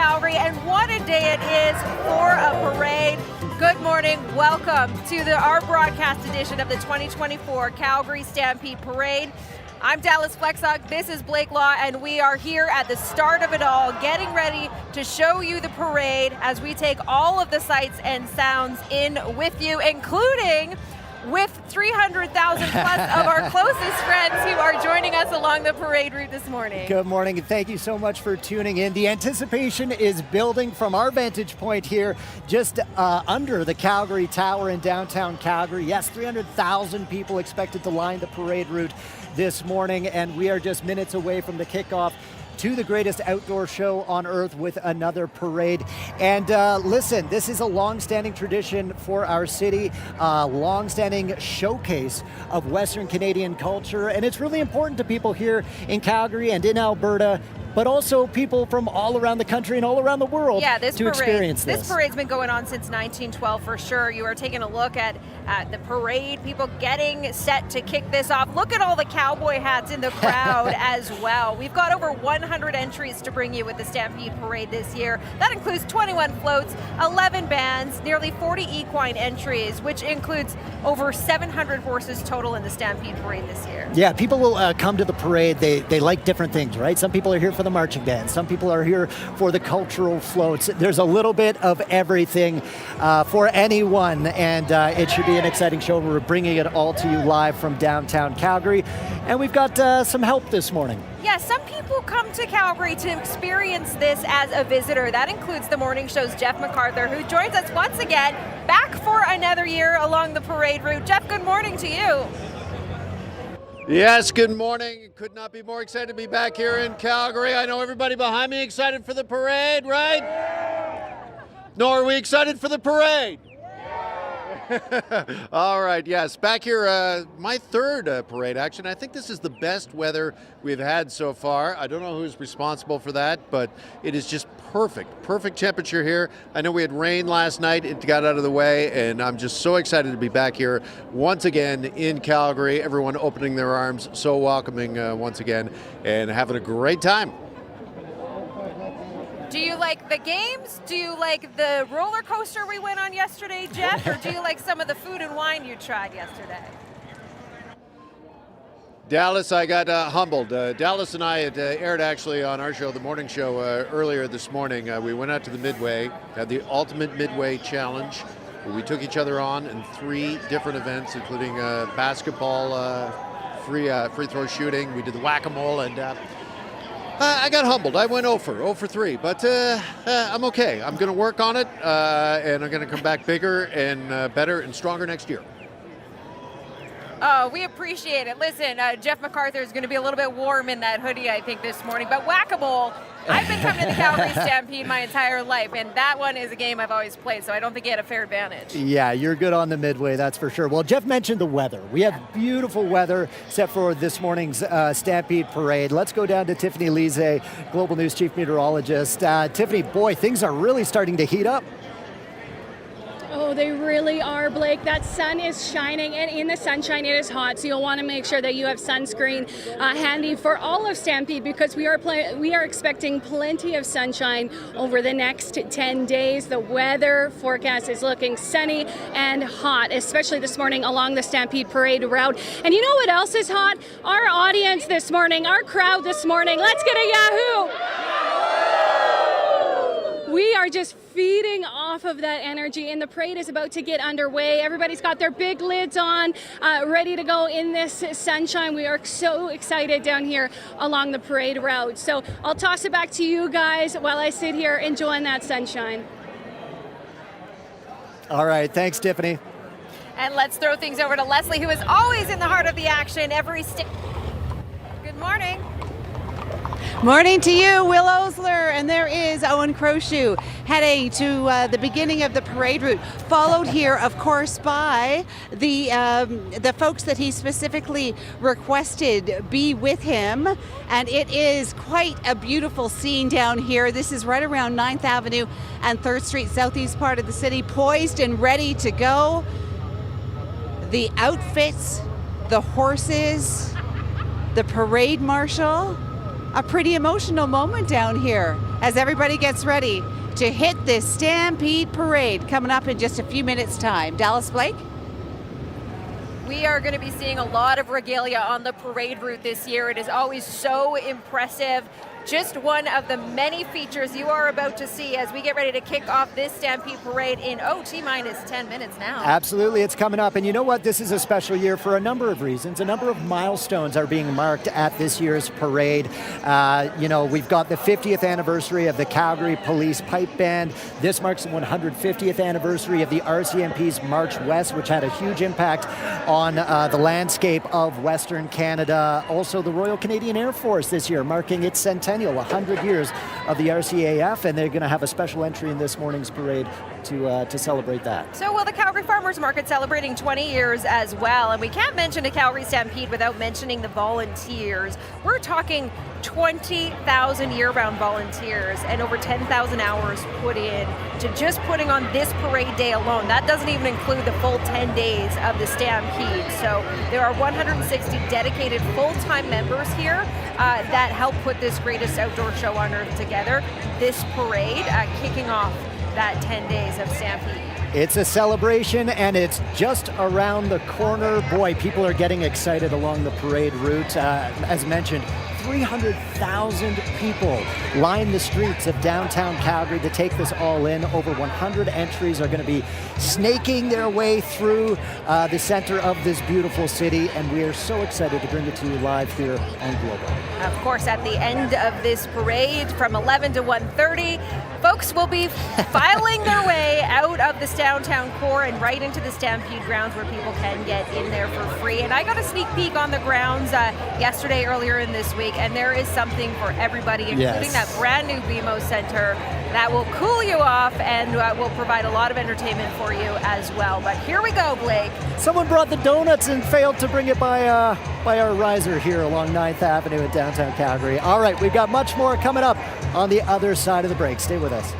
Calgary, and what a day it is for a parade. Good morning, welcome to our broadcast edition of the 2024 Calgary Stampede Parade. I'm Dallas Flexog, this is Blake Law, and we are here at the start of it all, getting ready to show you the parade as we take all of the sights and sounds in with you, including with 300,000 plus of our closest friends who are joining us along the parade route this morning. Good morning, and thank you so much for tuning in. The anticipation is building from our vantage point here, just under the Calgary Tower in downtown Calgary. Yes, 300,000 people expected to line the parade route this morning, and we are just minutes away from the kickoff to the greatest outdoor show on earth with another parade. And listen, this is a long-standing tradition for our city, a long-standing showcase of Western Canadian culture, and it's really important to people here in Calgary and in Alberta, but also people from all around the country and all around the world experience this. This parade's been going on since 1912 for sure. You are taking a look at the parade, people getting set to kick this off. Look at all the cowboy hats in the crowd as well. We've got over 100 entries to bring you with the Stampede Parade this year. That includes 21 floats, 11 bands, nearly 40 equine entries, which includes over 700 horses total in the Stampede Parade this year. Yeah, people will come to the parade. They like different things, right? Some people are here for the marching band. Some people are here for the cultural floats. There's a little bit of everything for anyone, and it should be an exciting show. We're bringing it all to you live from downtown Calgary, and we've got some help this morning. Yeah, some people come to Calgary to experience this as a visitor. That includes the morning show's Jeff MacArthur, who joins us once again, back for another year along the parade route. Jeff, good morning to you. Yes, good morning. Could not be more excited to be back here in Calgary. I know everybody behind me excited for the parade, right? No, are we excited for the parade? All right, yes, back here, my third parade action. I think this is the best weather we've had so far. I don't know who's responsible for that, but it is just perfect temperature here. I know we had rain last night, it got out of the way, and I'm just so excited to be back here once again in Calgary. Everyone opening their arms, so welcoming once again, and having a great time. Do you like the games? Do you like the roller coaster we went on yesterday, Jeff? Or do you like some of the food and wine you tried yesterday? Dallas, I got humbled. Dallas and I had aired actually on our show, the morning show, earlier this morning. We went out to the Midway, had the Ultimate Midway Challenge, where we took each other on in 3 different events, including basketball, free throw shooting. We did the whack-a-mole, and I got humbled. I went 0 for 3, but I'm okay. I'm going to work on it, and I'm going to come back bigger and better and stronger next year. Oh, we appreciate it. Listen, Jeff MacArthur is going to be a little bit warm in that hoodie, I think, this morning. But whack-a-mole, I've been coming to the Calgary Stampede my entire life, and that one is a game I've always played, so I don't think you had a fair advantage. Yeah, you're good on the Midway, that's for sure. Well, Jeff mentioned the weather. We have beautiful weather set for this morning's Stampede Parade. Let's go down to Tiffany Lise, Global News Chief Meteorologist. Tiffany, boy, things are really starting to heat up. Oh, they really are, Blake. That sun is shining, and in the sunshine it is hot, so you'll want to make sure that you have sunscreen handy for all of Stampede, because we are expecting plenty of sunshine over the next 10 days. The weather forecast is looking sunny and hot, especially this morning along the Stampede Parade route. And you know what else is hot? Our audience this morning, our crowd this morning. Let's get a Yahoo! We are just feeding off of that energy, and the parade is about to get underway. Everybody's got their big lids on, ready to go in this sunshine. We are so excited down here along the parade route. So I'll toss it back to you guys while I sit here enjoying that sunshine. All right, thanks, Tiffany. And let's throw things over to Leslie, who is always in the heart of the action every Good morning. Morning to you, Will Osler, and there is Owen Crowshoe heading to the beginning of the parade route, followed here, of course, by the folks that he specifically requested be with him, and it is quite a beautiful scene down here. This is right around 9th Avenue and 3rd Street, southeast part of the city, poised and ready to go. The outfits, the horses, the parade marshal. A pretty emotional moment down here. as everybody gets ready to hit this Stampede Parade coming up in just a few minutes' time. Dallas Blake? We are going to be seeing a lot of regalia on the parade route this year. It is always so impressive. Just one of the many features you are about to see as we get ready to kick off this Stampede Parade in T-minus 10 minutes now. Absolutely, it's coming up. And you know what? This is a special year for a number of reasons. A number of milestones are being marked at this year's parade. We've got the 50th anniversary of the Calgary Police Pipe Band. This marks the 150th anniversary of the RCMP's March West, which had a huge impact on the landscape of Western Canada. Also, the Royal Canadian Air Force this year, marking its centennial, 100 years of the RCAF, and they're going to have a special entry in this morning's parade to celebrate that. So will the Calgary Farmers Market celebrating 20 years as well, and we can't mention a Calgary Stampede without mentioning the volunteers. We're talking 20,000 year-round volunteers and over 10,000 hours put in to just putting on this parade day alone. That doesn't even include the full 10 days of the Stampede. So there are 160 dedicated full-time members here that help put this greatest outdoor show on earth together. This parade kicking off that 10 days of Stampede. It's a celebration, and it's just around the corner. Boy, people are getting excited along the parade route. As mentioned, 300,000 people line the streets of downtown Calgary to take this all in. Over 100 entries are going to be snaking their way through the center of this beautiful city, and we are so excited to bring it to you live here on Global. Of course, at the end of this parade from 11 to 1:30, folks will be filing their way out of this downtown core and right into the Stampede grounds where people can get in there for free. And I got a sneak peek on the grounds earlier in this week, and there is something for everybody, including that brand new BMO Center that will cool you off and will provide a lot of entertainment for you as well. But here we go, Blake. Someone brought the donuts and failed to bring it by our riser here along 9th Avenue in downtown Calgary. All right, we've got much more coming up on the other side of the break. Stay with us.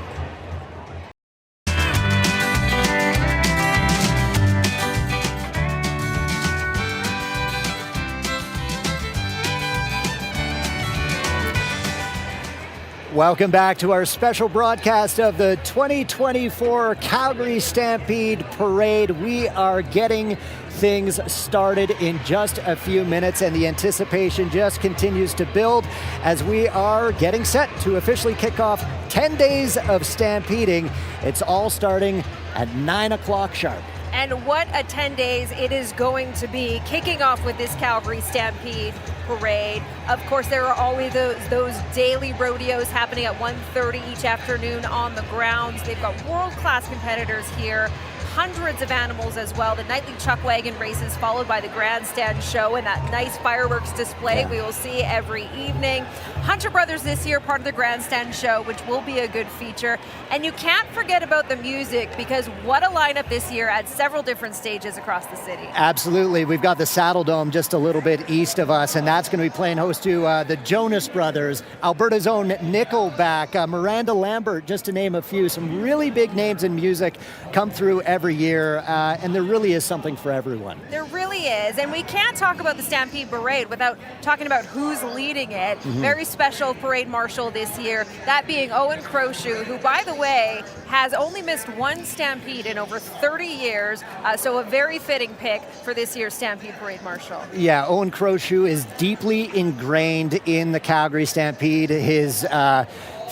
Welcome back to our special broadcast of the 2024 Calgary Stampede Parade. We are getting things started in just a few minutes, and the anticipation just continues to build as we are getting set to officially kick off 10 days of stampeding. It's all starting at 9 o'clock sharp. And what a 10 days it is going to be, kicking off with this Calgary Stampede Parade. Of course, there are always those daily rodeos happening at 1:30 each afternoon on the grounds. They've got world-class competitors here, hundreds of animals as well. The nightly chuck wagon races followed by the grandstand show and that nice fireworks display we will see every evening. Hunter Brothers this year, part of the grandstand show, which will be a good feature. And you can't forget about the music, because what a lineup this year at several different stages across the city. Absolutely. We've got the Saddle Dome just a little bit east of us, and that's going to be playing host to the Jonas Brothers, Alberta's own Nickelback, Miranda Lambert, just to name a few. Some really big names in music come through every year, and there really is something for everyone. There really is, and we can't talk about the Stampede Parade without talking about who's leading it. Very special parade marshal this year, that being Owen Crowshoe, who, by the way, has only missed one Stampede in over 30 years, so a very fitting pick for this year's Stampede Parade marshal. Yeah, Owen Crowshoe is deeply ingrained in the Calgary Stampede. His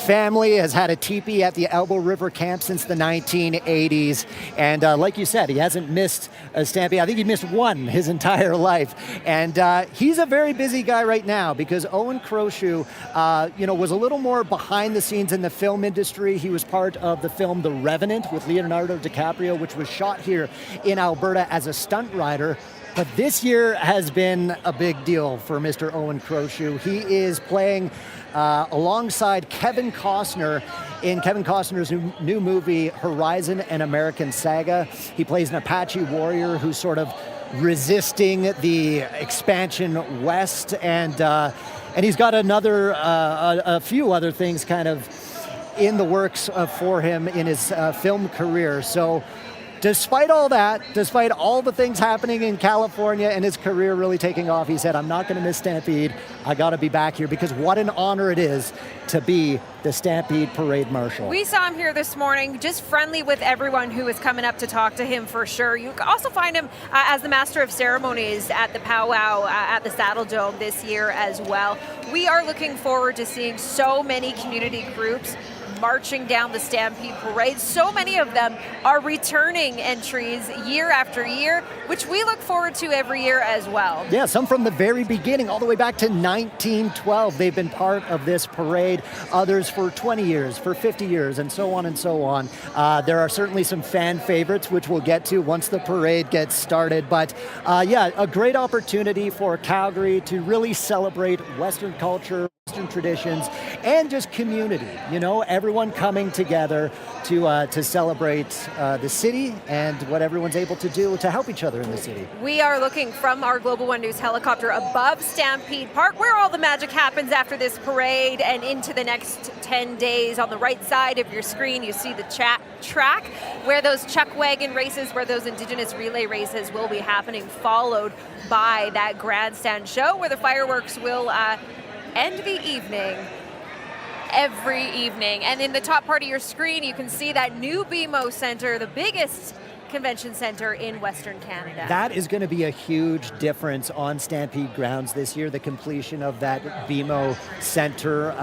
family has had a teepee at the Elbow River Camp since the 1980s. And like you said, he hasn't missed a Stampede. I think he missed one his entire life. And he's a very busy guy right now, because Owen Crowshoe, was a little more behind the scenes in the film industry. He was part of the film The Revenant with Leonardo DiCaprio, which was shot here in Alberta as a stunt rider. But this year has been a big deal for Mr. Owen Crowshoe. He is playing alongside Kevin Costner in Kevin Costner's new movie, Horizon: An American Saga. He plays an Apache warrior who's sort of resisting the expansion west, and he's got a few other things kind of in the works for him in his film career. So despite all that, despite all the things happening in California and his career really taking off, he said, I'm not going to miss Stampede. I got to be back here because what an honor it is to be the Stampede Parade Marshal. We saw him here this morning, just friendly with everyone who was coming up to talk to him for sure. You can also find him as the Master of Ceremonies at the powwow at the Saddle Dome this year as well. We are looking forward to seeing so many community groups marching down the Stampede Parade. So many of them are returning entries year after year, which we look forward to every year as well. Yeah, some from the very beginning, all the way back to 1912. They've been part of this parade. Others for 20 years, for 50 years, and so on and so on. There are certainly some fan favorites, which we'll get to once the parade gets started. But yeah, a great opportunity for Calgary to really celebrate Western culture, Western traditions, and just community. You know, everyone coming together to celebrate the city and what everyone's able to do to help each other in the city. We are looking from our Global One News helicopter above Stampede Park, where all the magic happens after this parade and into the next 10 days. On the right side of your screen, you see the track where those chuck wagon races, where those Indigenous relay races will be happening, followed by that grandstand show where the fireworks will end the evening every evening. And in the top part of your screen, you can see that new BMO Centre, the biggest convention center in Western Canada. That is going to be a huge difference on Stampede grounds this year, the completion of that BMO Center.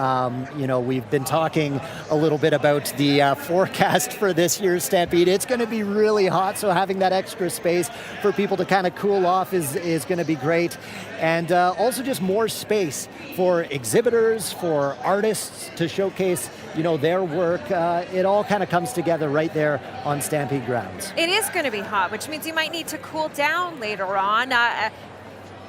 You know, we've been talking a little bit about the forecast for this year's Stampede. It's going to be really hot, so having that extra space for people to kind of cool off is going to be great. And also just more space for exhibitors, for artists to showcase, you know, their work. It all kind of comes together right there on Stampede grounds. It is going to be hot, which means you might need to cool down later on.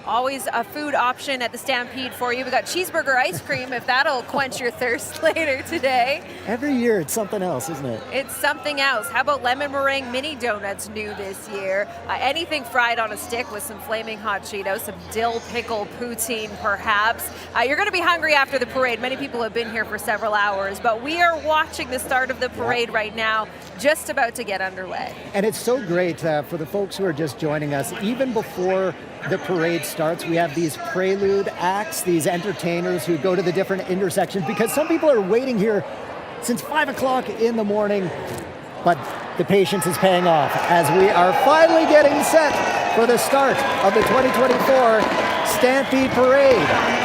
Always a food option at the Stampede for you. We got cheeseburger ice cream if that'll quench your thirst later today. Every year it's something else, isn't it? It's something else. How about lemon meringue mini donuts new this year? Anything fried on a stick with some flaming hot Cheetos, some dill pickle poutine perhaps. You're going to be hungry after the parade. Many people have been here for several hours, but we are watching the start of the parade right now, just about to get underway. And it's so great for the folks who are just joining us. Even before the parade starts, we have these prelude acts, these entertainers who go to the different intersections, because some people are waiting here since 5 o'clock in the morning, but the patience is paying off as we are finally getting set for the start of the 2024 Stampede Parade.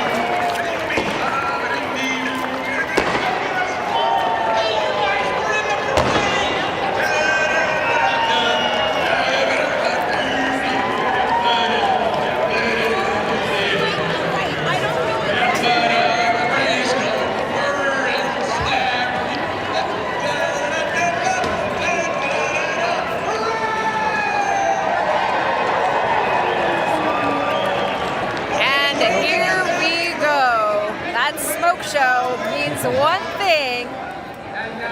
One thing,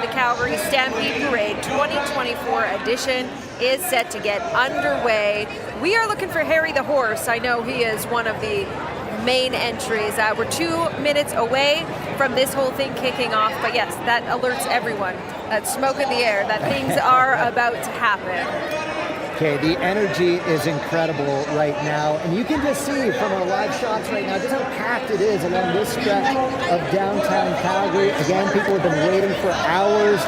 the Calgary Stampede Parade 2024 edition is set to get underway. We are looking for Harry the Horse. I know he is one of the main entries. We're 2 minutes away from this whole thing kicking off, but yes, that alerts everyone. That's smoke in the air, that things are about to happen. Okay, the energy is incredible right now, and you can just see from our live shots right now just how packed it is along this stretch of downtown Calgary. Again, people have been waiting for hours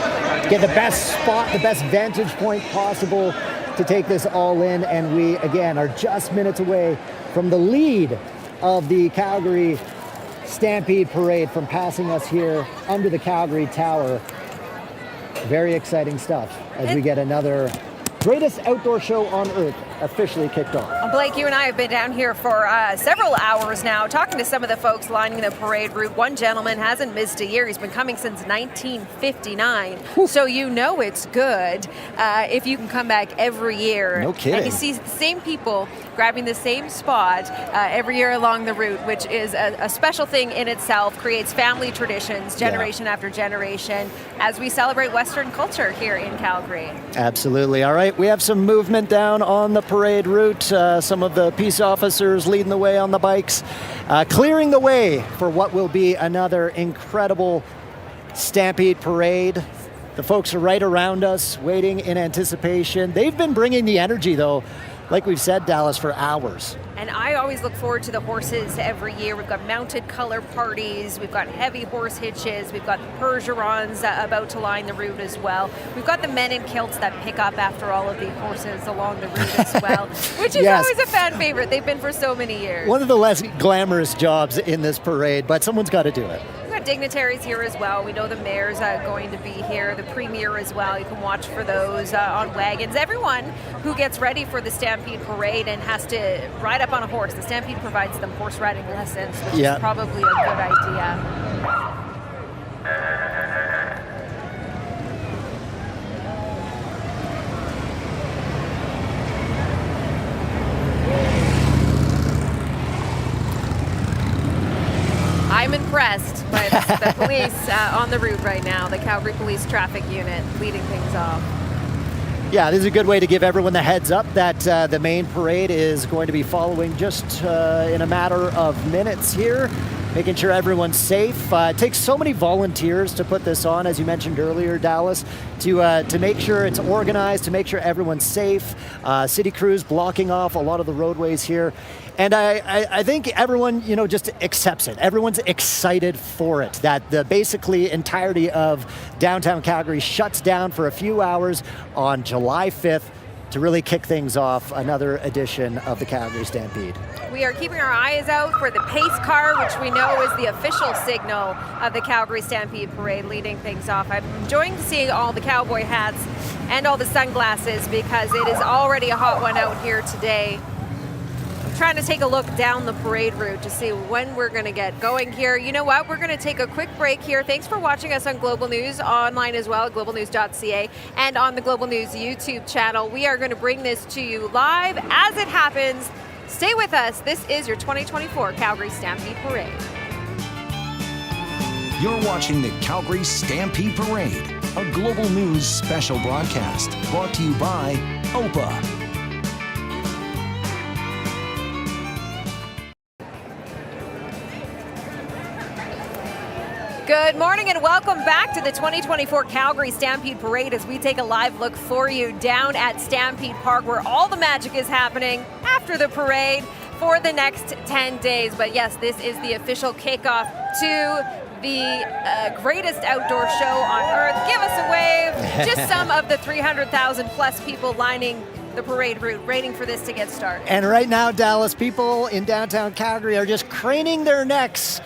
to get the best spot, the best vantage point possible to take this all in, and we, again, are just minutes away from the lead of the Calgary Stampede Parade from passing us here under the Calgary Tower. Very exciting stuff as we get another greatest outdoor show on earth officially kicked off. Blake, you and I have been down here for several hours now talking to some of the folks lining the parade route. One gentleman hasn't missed a year. He's been coming since 1959. Whew. So you know it's good if you can come back every year. No kidding. And you see the same people grabbing the same spot every year along the route, which is a special thing in itself, creates family traditions generation after generation as we celebrate Western culture here in Calgary. Absolutely. All right, we have some movement down on the parade route. Some of the peace officers leading the way on the bikes, clearing the way for what will be another incredible Stampede Parade. The folks are right around us, waiting in anticipation. They've been bringing the energy, though, like we've said, Dallas, for hours. And I always look forward to the horses every year. We've got mounted color parties, we've got heavy horse hitches, we've got the Percherons about to line the route as well. We've got the men in kilts that pick up after all of the horses along the route as well, which is Yes. always a fan favorite. They've been for so many years. One of the less glamorous jobs in this parade, but someone's got to do it. We've got dignitaries here as well. We know the mayor's going to be here, the premier as well. You can watch for those on wagons. Everyone who gets ready for the Stampede Parade and has to ride up on a horse. The Stampede provides them horse riding lessons, which is probably a good idea. I'm impressed by the police on the route right now, the Calgary Police Traffic Unit leading things off. Yeah, this is a good way to give everyone the heads up that the main parade is going to be following just in a matter of minutes here, making sure everyone's safe. It takes so many volunteers to put this on, as you mentioned earlier, Dallas, to make sure it's organized, to make sure everyone's safe. City crews blocking off a lot of the roadways here. And I think everyone, just accepts it. Everyone's excited for it, that the basically entirety of downtown Calgary shuts down for a few hours on July 5th to really kick things off another edition of the Calgary Stampede. We are keeping our eyes out for the pace car, which we know is the official signal of the Calgary Stampede Parade leading things off. I'm enjoying seeing all the cowboy hats and all the sunglasses because it is already a hot one out here today. Trying to take a look down the parade route to see when we're going to get going here. You know what? We're going to take a quick break here. Thanks for watching us on Global News, online as well, globalnews.ca, and on the Global News YouTube channel. We are going to bring this to you live as it happens. Stay with us. This is your 2024 Calgary Stampede Parade. You're watching the Calgary Stampede Parade, a Global News special broadcast brought to you by OPA. Good morning and welcome back to the 2024 Calgary Stampede Parade as we take a live look for you down at Stampede Park where all the magic is happening after the parade for the next 10 days. But yes, this is the official kickoff to the greatest outdoor show on earth. Give us a wave. Just some of the 300,000 plus people lining the parade route, waiting for this to get started. And right now, Dallas, people in downtown Calgary are just craning their necks,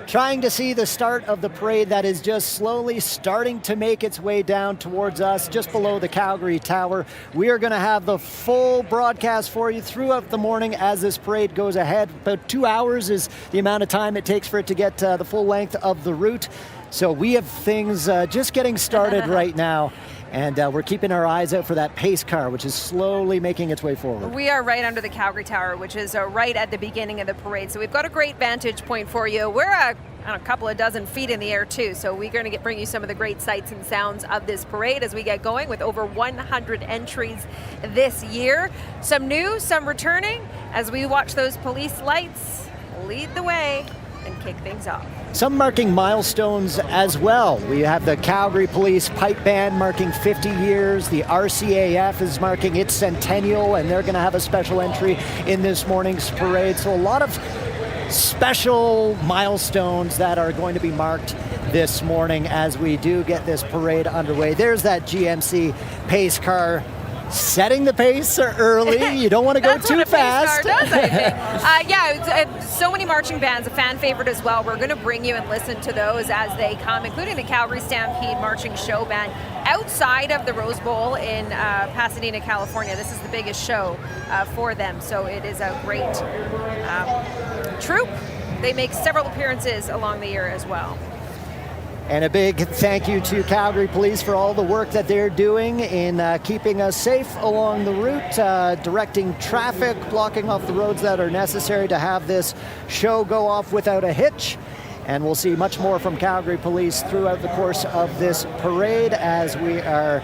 trying to see the start of the parade that is just slowly starting to make its way down towards us, just below the Calgary Tower. We are going to have the full broadcast for you throughout the morning as this parade goes ahead. About 2 hours is the amount of time it takes for it to get the full length of the route. So we have things just getting started right now. And we're keeping our eyes out for that pace car, which is slowly making its way forward. We are right under the Calgary Tower, which is right at the beginning of the parade. So we've got a great vantage point for you. We're a couple of dozen feet in the air too. So we're going to bring you some of the great sights and sounds of this parade as we get going with over 100 entries this year. Some new, some returning, as we watch those police lights lead the way and kick things off. Some marking milestones as well. We have the Calgary Police Pipe Band marking 50 years. The RCAF is marking its centennial, and they're going to have a special entry in this morning's parade. So a lot of special milestones that are going to be marked this morning as we do get this parade underway. There's that GMC pace car setting the pace early. You don't want to go too fast. That's what a pace car does, I think. So many marching bands, a fan favorite as well. We're going to bring you and listen to those as they come, including the Calgary Stampede Marching Show Band outside of the Rose Bowl in Pasadena, California. This is the biggest show for them, so it is a great troupe. They make several appearances along the year as well. And a big thank you to Calgary Police for all the work that they're doing in keeping us safe along the route, directing traffic, blocking off the roads that are necessary to have this show go off without a hitch. And we'll see much more from Calgary Police throughout the course of this parade as we are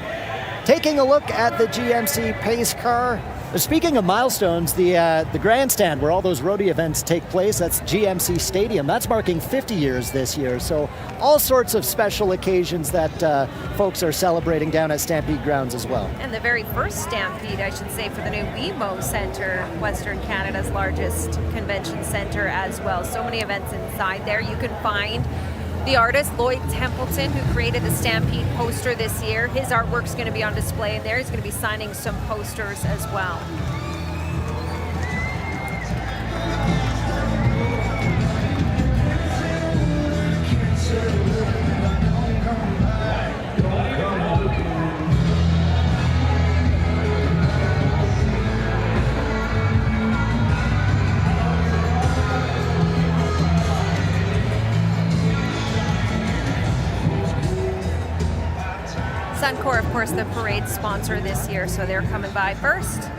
taking a look at the GMC pace car Speaking of milestones, the grandstand where all those roadie events take place, that's GMC Stadium. That's marking 50 years this year. So all sorts of special occasions that folks are celebrating down at Stampede grounds as well. And the very first Stampede, I should say, for the new BMO Centre, Western Canada's largest convention centre as well. So many events inside there. You can find the artist Lloyd Templeton, who created the Stampede poster this year. His artwork's going to be on display in there. He's going to be signing some posters as well. Suncor, of course, the parade sponsor this year, so they're coming by first.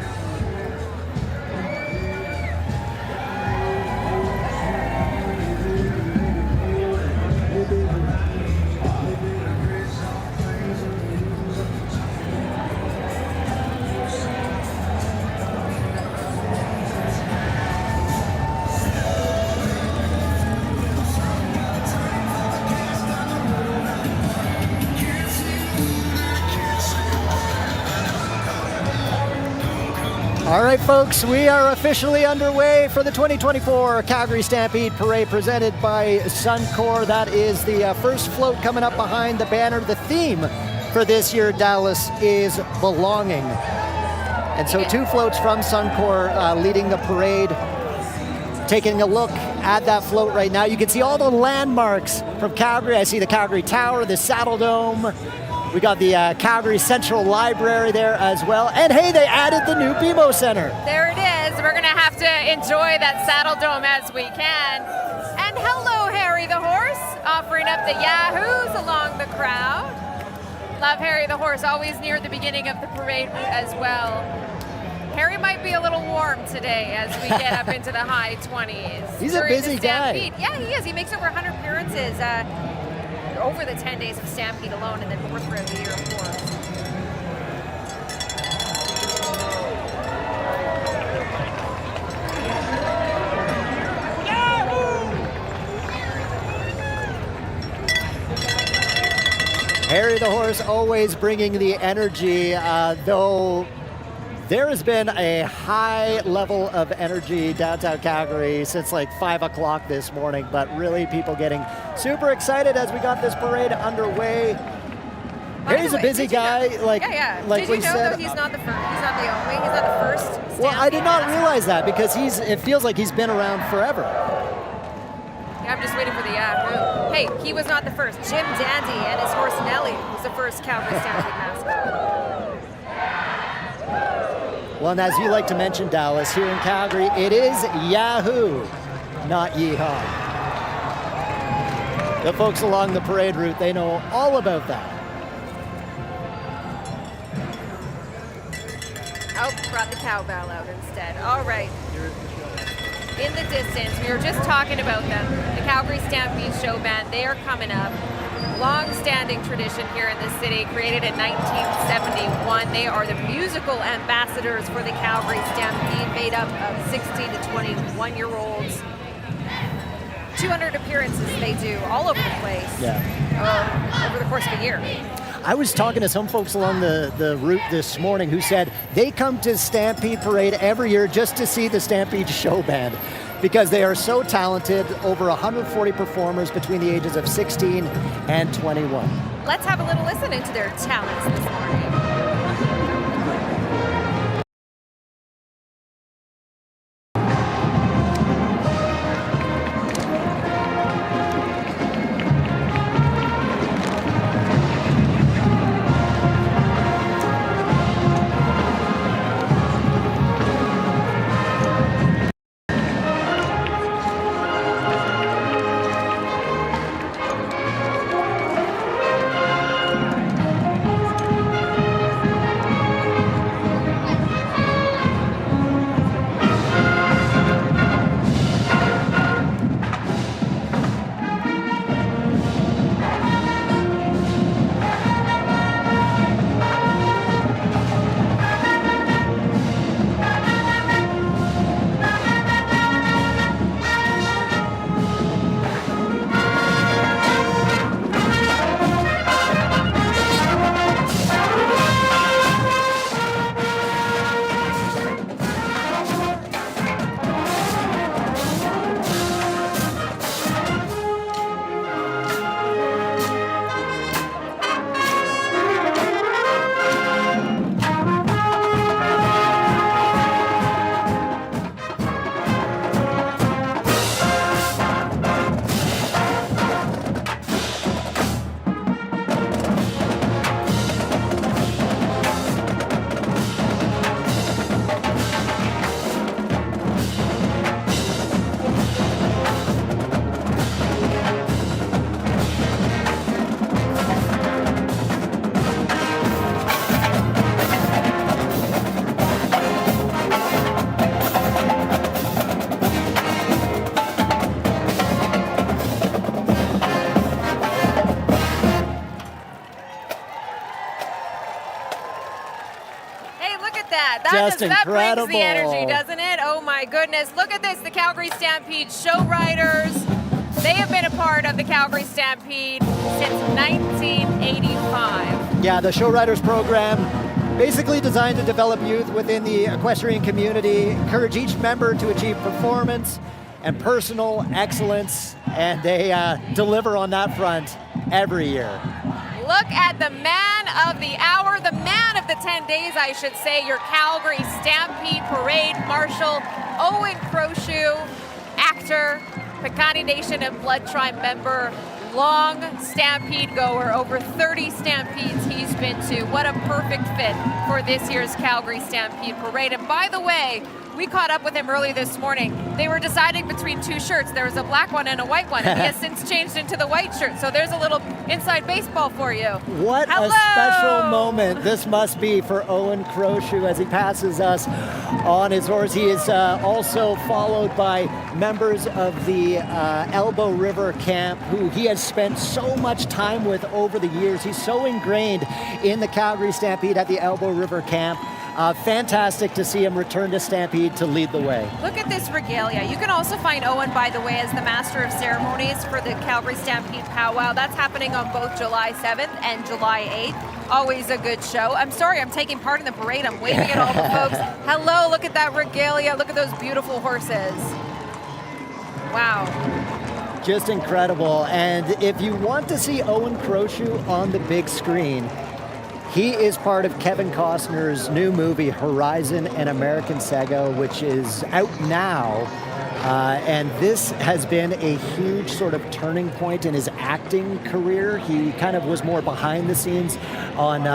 All right, folks, we are officially underway for the 2024 Calgary Stampede Parade presented by Suncor. That is the first float coming up behind the banner. The theme for this year, Dallas, is belonging. And so 2 floats from Suncor leading the parade. Taking a look at that float right now, you can see all the landmarks from Calgary. I see the Calgary Tower, the Saddle Dome. We got the Calgary Central Library there as well. And hey, they added the new BMO Centre. There it is. We're going to have to enjoy that Saddle Dome as we can. And hello, Harry the Horse, offering up the Yahoos along the crowd. Love Harry the Horse, always near the beginning of the parade route as well. Harry might be a little warm today as we get up into the high 20s. He's a busy guy. Yeah, he is. He makes over 100 appearances over the 10 days of Stampede alone, and then more throughout the year, of course. Harry the Horse always bringing the energy, though there has been a high level of energy downtown Calgary since like 5 o'clock this morning, but really people getting super excited as we got this parade underway. Harry's a busy guy, like did we you know said. Though he's not the first. He's not the only. He's not the first. Well, I did not Stampede realize that because it feels like he's been around forever. Yeah, I'm just waiting for the Yahoo. Hey, he was not the first. Jim Dandy and his horse Nellie was the first Calgary Stampede mascot. Well, and as you like to mention, Dallas, here in Calgary, it is Yahoo, not Yeehaw. The folks along the parade route, they know all about that. Oh, brought the cowbell out instead. All right. In the distance, we were just talking about them. The Calgary Stampede Show Band, they are coming up. Long-standing tradition here in the city, created in 1971. They are the musical ambassadors for the Calgary Stampede, made up of 16 to 21-year-olds. 200 appearances they do all over the place. Over the course of a year. I was talking to some folks along the route this morning who said they come to Stampede Parade every year just to see the Stampede Show Band because they are so talented, over 140 performers between the ages of 16 and 21. Let's have a little listen into their talents this morning. Just that incredible. brings the energy, doesn't it? Oh my goodness. Look at this, the Calgary Stampede show riders. They have been a part of the Calgary Stampede since 1985. Yeah, the Show Riders program, basically designed to develop youth within the equestrian community, encourage each member to achieve performance and personal excellence, and they deliver on that front every year. Look at the man of the hour, the man of the 10 days, I should say, your Calgary Stampede Parade Marshal, Owen Crowshoe, actor, Piikani Nation and Blood Tribe member, long Stampede goer, over 30 Stampedes he's been to. What a perfect fit for this year's Calgary Stampede Parade. And by the way, we caught up with him early this morning. They were deciding between two shirts. There was a black one and a white one, and he has since changed into the white shirt. So there's a little inside baseball for you. What Hello! a special moment this must be for Owen Crowshoe as he passes us on his horse. He is also followed by members of the Elbow River camp, who he has spent so much time with over the years. He's so ingrained in the Calgary Stampede at the Elbow River camp. Fantastic to see him return to Stampede to lead the way. Look at this regalia. You can also find Owen, by the way, as the Master of Ceremonies for the Calgary Stampede Powwow. That's happening on both July 7th and July 8th. Always a good show. I'm sorry, I'm taking part in the parade. I'm waving at all the folks. Hello, look at that regalia. Look at those beautiful horses. Wow. Just incredible. And if you want to see Owen Crowshoe on the big screen, he is part of Kevin Costner's new movie, Horizon, an American Saga, which is out now. And this has been a huge sort of turning point in his acting career. He kind of was more behind the scenes on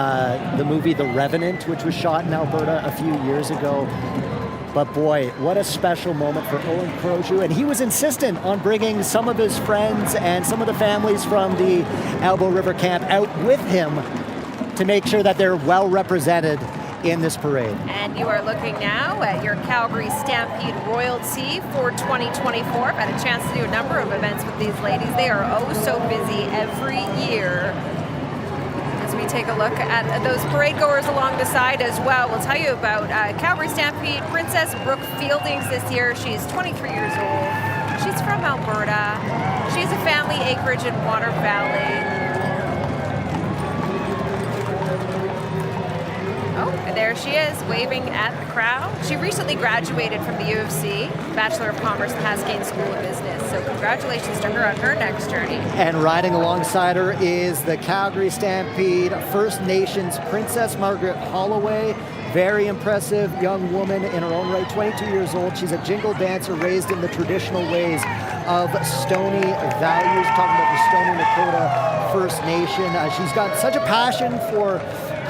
the movie The Revenant, which was shot in Alberta a few years ago. But boy, what a special moment for Owen Crowshoe. And he was insistent on bringing some of his friends and some of the families from the Elbow River camp out with him to make sure that they're well represented in this parade. And you are looking now at your Calgary Stampede Royalty for 2024. I've had a chance to do a number of events with these ladies. They are oh so busy every year. As we take a look at those parade goers along the side as well, we'll tell you about Calgary Stampede Princess Brooke Fieldings this year. She's 23 years old. She's from Alberta. She's a family acreage in Water Valley. Oh, and there she is, waving at the crowd. She recently graduated from the U of C, Bachelor of Commerce and Haskayne School of Business. So congratulations to her on her next journey. And riding alongside her is the Calgary Stampede First Nations Princess Margaret Holloway. Very impressive young woman in her own right, 22 years old. She's a jingle dancer raised in the traditional ways of Stoney values, talking about the Stoney Nakoda First Nation. She's got such a passion for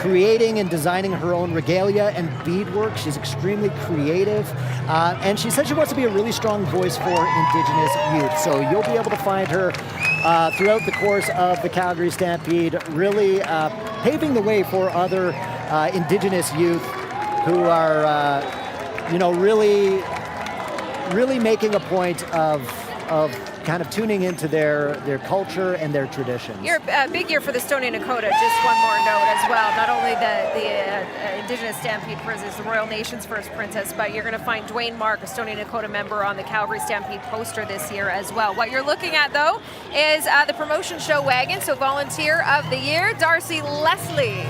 creating and designing her own regalia and beadwork. She's extremely creative. And she said she wants to be a really strong voice for Indigenous youth. So you'll be able to find her throughout the course of the Calgary Stampede, really paving the way for other Indigenous youth who are, really making a point of kind of tuning into their culture and their traditions. You're a big year for the Stoney Nakoda. Just one more note as well. Not only the Indigenous Stampede Princess, the Royal Nations First Princess, but you're going to find Dwayne Mark, a Stoney Nakoda member, on the Calgary Stampede poster this year as well. What you're looking at, though, is the promotion show wagon. So Volunteer of the Year, Darcy Leslie.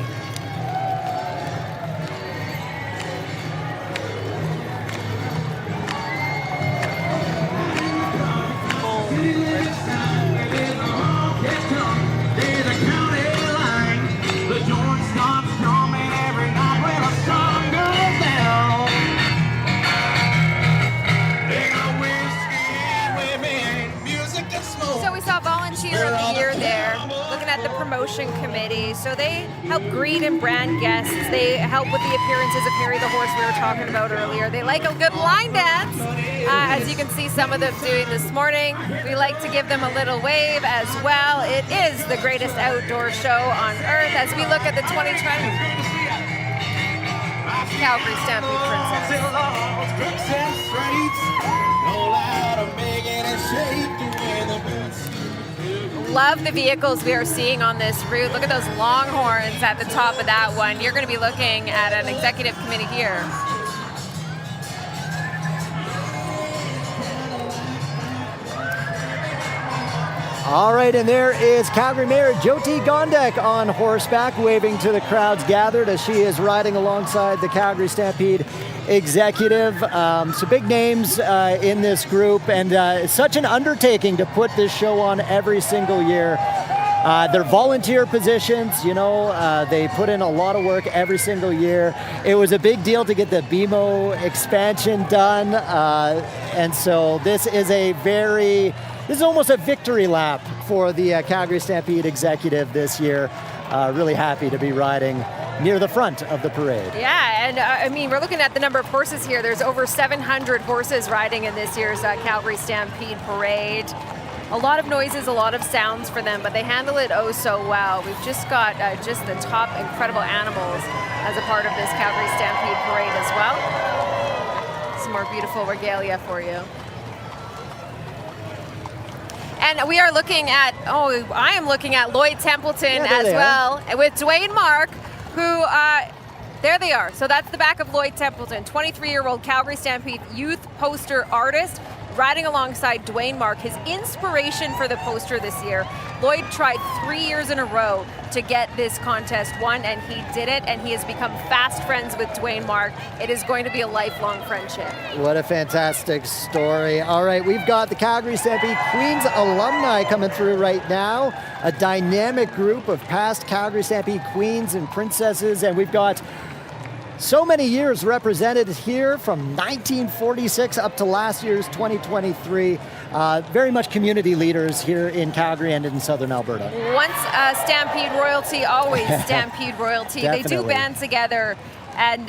Volunteer of the Year there, looking at the promotion committee. So they help greet and brand guests. They help with the appearances of Harry the Horse we were talking about earlier. They like a good line dance, as you can see some of them doing this morning. We like to give them a little wave as well. It is the greatest outdoor show on earth as we look at the 2020 Calgary Stampede Princess. Love the vehicles we are seeing on this route. Look at those longhorns at the top of that one. You're going to be looking at an executive committee here. All right, and there is Calgary Mayor Jyoti Gondek on horseback, waving to the crowds gathered as she is riding alongside the Calgary Stampede executive. So big names in this group, and it's such an undertaking to put this show on every single year. They're volunteer positions, you know, they put in a lot of work every single year. It was a big deal to get the BMO expansion done, and so this is almost a victory lap for the Calgary Stampede executive this year. Really happy to be riding near the front of the parade. Yeah, and I mean, we're looking at the number of horses here. There's over 700 horses riding in this year's Calgary Stampede Parade. A lot of noises, a lot of sounds for them, but they handle it oh so well. We've just got just the top incredible animals as a part of this Calgary Stampede Parade as well. Some more beautiful regalia for you. And we are looking at, I am looking at Lloyd Templeton as well, with Dwayne Mark, who, there they are. So that's the back of Lloyd Templeton, 23-year-old Calgary Stampede youth poster artist, riding alongside Dwayne Mark, his inspiration for the poster this year. Lloyd tried 3 years in a row to get this contest won, and he did it, and he has become fast friends with Dwayne Mark. It is going to be a lifelong friendship. What a fantastic story. All right, we've got the Calgary Stampede Queens alumni coming through right now, a dynamic group of past Calgary Stampede queens and princesses, and we've got so many years represented here from 1946 up to last year's 2023. Very much community leaders here in Calgary and in southern Alberta. Once Stampede royalty, always Stampede royalty. They do band together and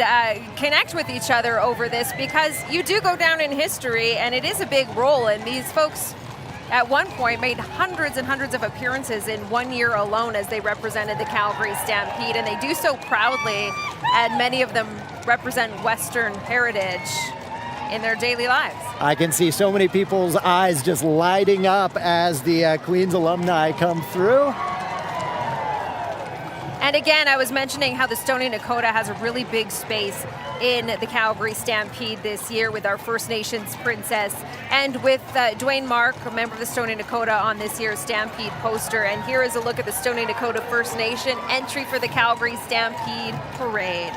connect with each other over this, because you do go down in history, and it is a big role, and these folks at one point made hundreds and hundreds of appearances in 1 year alone as they represented the Calgary Stampede, and they do so proudly, and many of them represent Western heritage in their daily lives. I can see so many people's eyes just lighting up as the Queens alumni come through. And again, I was mentioning how the Stoney Nakoda has a really big space in the Calgary Stampede this year with our First Nations princess, and with Dwayne Mark, a member of the Stoney Nakoda, on this year's Stampede poster. And here is a look at the Stoney Nakoda First Nation entry for the Calgary Stampede Parade.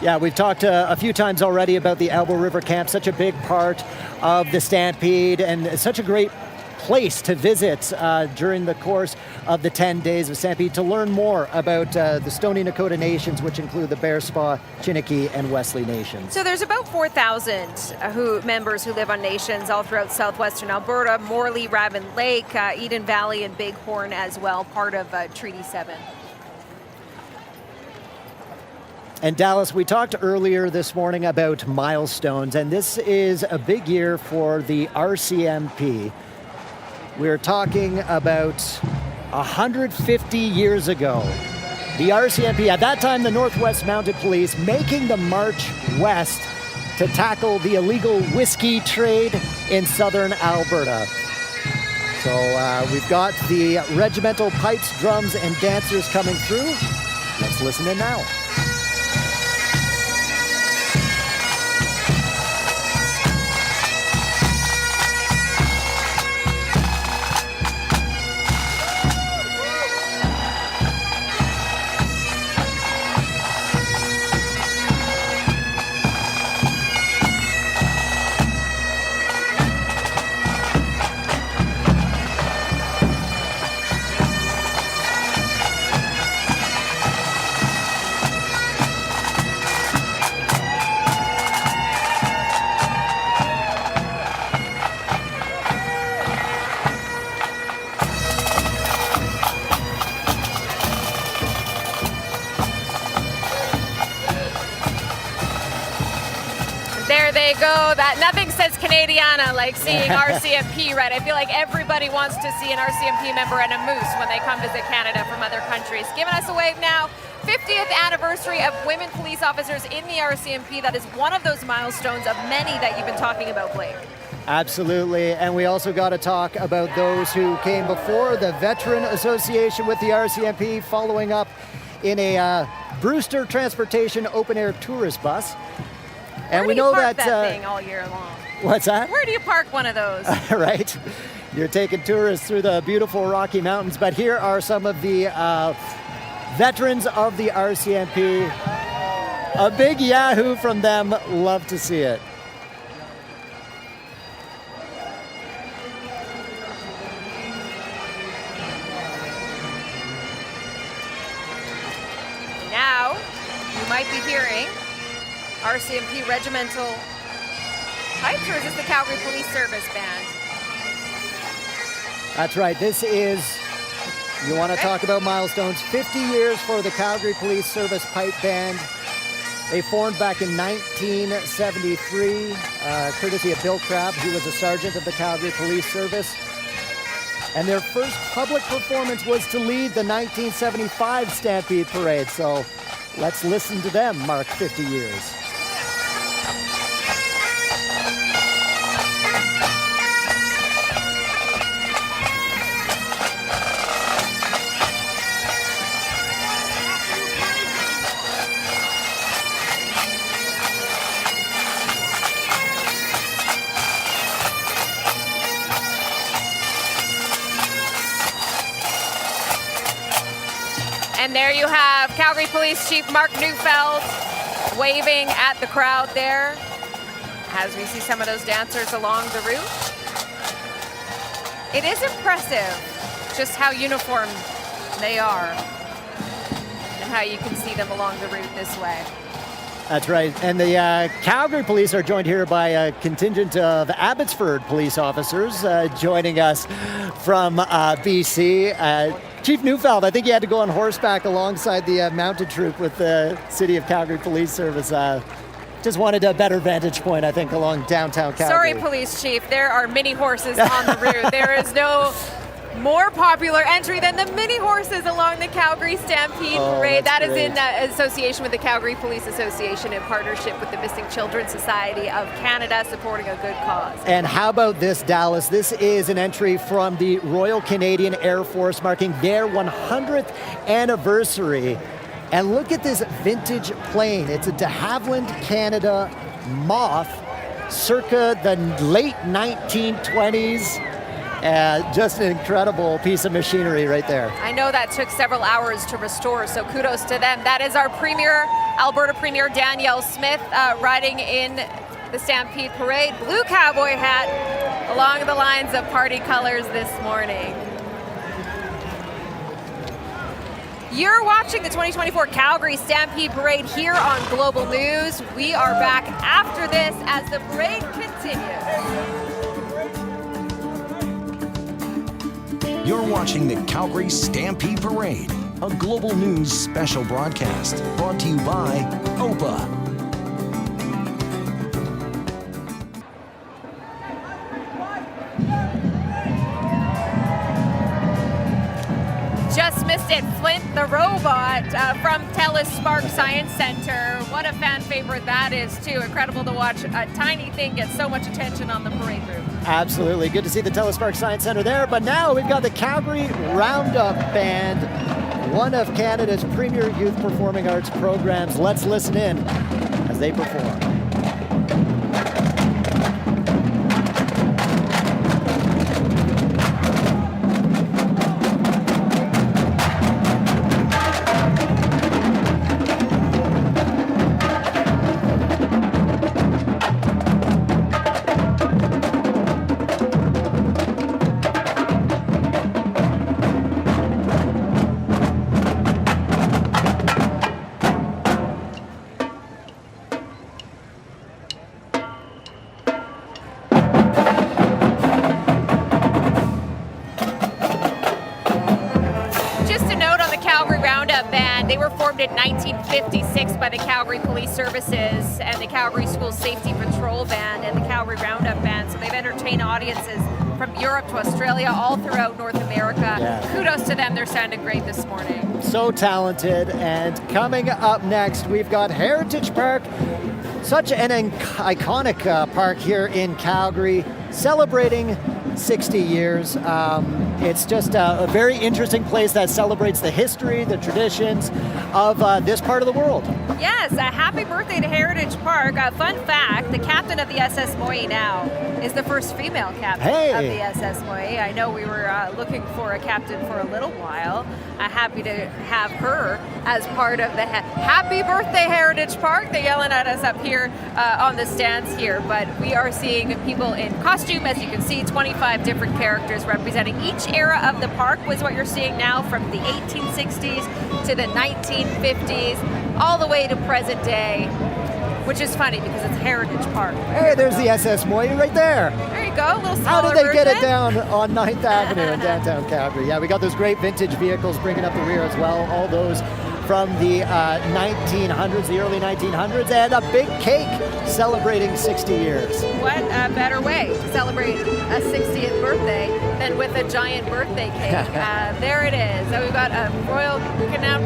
Yeah, we've talked a few times already about the Elbow River Camp, such a big part of the Stampede, and such a great place to visit during the course of the 10 days of Stampede to learn more about the Stoney Nakoda Nations, which include the Bearspaw, Chiniki, and Wesley Nations. So there's about 4,000 members who live on nations all throughout southwestern Alberta, Morley, Raven Lake, Eden Valley, and Bighorn as well, part of Treaty 7. And Dallas, we talked earlier this morning about milestones, and this is a big year for the RCMP. We're talking about 150 years ago. The RCMP, at that time the Northwest Mounted Police, making the march west to tackle the illegal whiskey trade in southern Alberta. So we've got the regimental pipes, drums, and dancers coming through. Let's listen in now. There they go. That nothing says Canadiana like seeing RCMP, right? I feel like everybody wants to see an RCMP member and a moose when they come visit Canada from other countries. Giving us a wave now. 50th anniversary of women police officers in the RCMP. That is one of those milestones of many that you've been talking about, Blake. Absolutely, and we also got to talk about those who came before, the Veteran Association with the RCMP, following up in a Brewster Transportation open-air tourist bus. And Where we do you know park that thing all year long? What's that? Where do you park one of those? Right. You're taking tourists through the beautiful Rocky Mountains, but here are some of the veterans of the RCMP. A big yahoo from them. Love to see it. Now, you might be hearing RCMP regimental pipes, or is this the Calgary Police Service Band? That's right. This is, you want to talk about milestones, 50 years for the Calgary Police Service Pipe Band. They formed back in 1973, courtesy of Bill Crabb, who was a sergeant of the Calgary Police Service. And their first public performance was to lead the 1975 Stampede Parade. So let's listen to them mark 50 years. And there you have Calgary Police Chief Mark Neufeld waving at the crowd there as we see some of those dancers along the route. It is impressive just how uniformed they are and how you can see them along the route this way. That's right. And the Calgary Police are joined here by a contingent of Abbotsford police officers joining us from BC. Chief Neufeld, I think you had to go on horseback alongside the mounted troop with the City of Calgary Police Service. Just wanted a better vantage point, I think, along downtown Calgary. Sorry, Police Chief, there are mini horses on the route. There is no more popular entry than the mini horses along the Calgary Stampede Parade. That is in association with the Calgary Police Association in partnership with the Missing Children Society of Canada, supporting a good cause. And how about this, Dallas? This is an entry from the Royal Canadian Air Force marking their 100th anniversary. And look at this vintage plane. It's a de Havilland Canada Moth, circa the late 1920s. Just an incredible piece of machinery right there. I know that took several hours to restore, so kudos to them. That is our Premier, Alberta Premier Danielle Smith, riding in the Stampede Parade. Blue cowboy hat along the lines of party colors this morning. You're watching the 2024 Calgary Stampede Parade here on Global News. We are back after this as the parade continues. You're watching the Calgary Stampede Parade, a Global News special broadcast brought to you by OPA. Just missed it. Flint the robot from TELUS Spark Science Center. What a fan favorite that is, too. Incredible to watch a tiny thing get so much attention on the parade route. Absolutely. Good to see the TELUS Spark Science Center there. But now we've got the Calgary Roundup Band, one of Canada's premier youth performing arts programs. Let's listen in as they perform. They were formed in 1956 by the Calgary Police Services and the Calgary School Safety Patrol Band and the Calgary Roundup Band. So they've entertained audiences from Europe to Australia, all throughout North America. Yeah. Kudos to them. They're sounding great this morning. So talented. And coming up next, we've got Heritage Park. Such an iconic park here in Calgary, celebrating 60 years. It's just a very interesting place that celebrates the history, the traditions of this part of the world. Yes, a happy birthday to Heritage Park. Fun fact, the captain of the SS Moy now is the first female captain of the SS Moy. I know we were looking for a captain for a little while. Happy to have her as part of the happy birthday Heritage Park. They're yelling at us up here on the stands here, but we are seeing people in costume. As you can see, 25 different characters representing each era of the park was what you're seeing now, from the 1860s to the 1950s, all the way to present day, which is funny because it's Heritage Park. Hey, there's the SS Moy right there. There you go, a little smaller How did they get it version. down on 9th Avenue in downtown Calgary? Yeah, we got those great vintage vehicles bringing up the rear as well. All those from the 1900s, the early 1900s, and a big cake celebrating 60 years. What a better way to celebrate a 60th birthday than with a giant birthday cake. There it is. So we've got a Royal Canal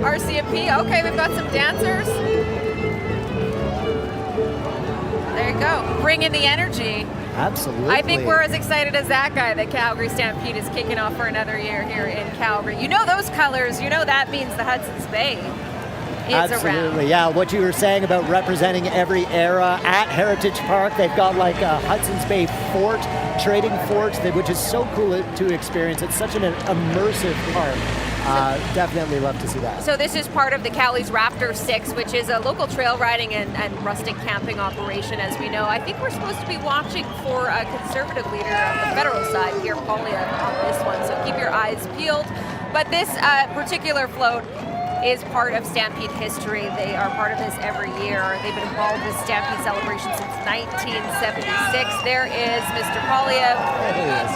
RCMP. Okay, we've got some dancers. There you go. Bring in the energy. Absolutely. I think we're as excited as that guy that Calgary Stampede is kicking off for another year here in Calgary. You know those colors, you know that means the Hudson's Bay is Absolutely, around. yeah. What you were saying about representing every era at Heritage Park, they've got like a Hudson's Bay fort, trading fort, which is so cool to experience. It's such an immersive park. Definitely love to see that. So this is part of the Cowley's Raptor 6, which is a local trail riding and rustic camping operation, as we know. I think we're supposed to be watching for a conservative leader on the federal side, Pierre Poilievre, on this one, so keep your eyes peeled. But this particular float is part of Stampede history. They are part of this every year. They've been involved with Stampede celebration since 1976. There is Mr. Poilievre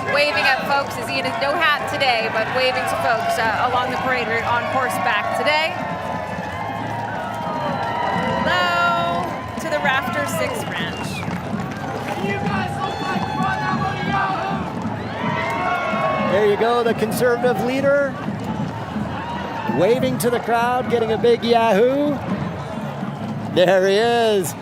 waving at folks. He's in his no hat today, but waving to folks along the parade route on horseback today. Hello to the Raptor 6 Ranch. There you go, the conservative leader waving to the crowd, getting a big yahoo. There he is.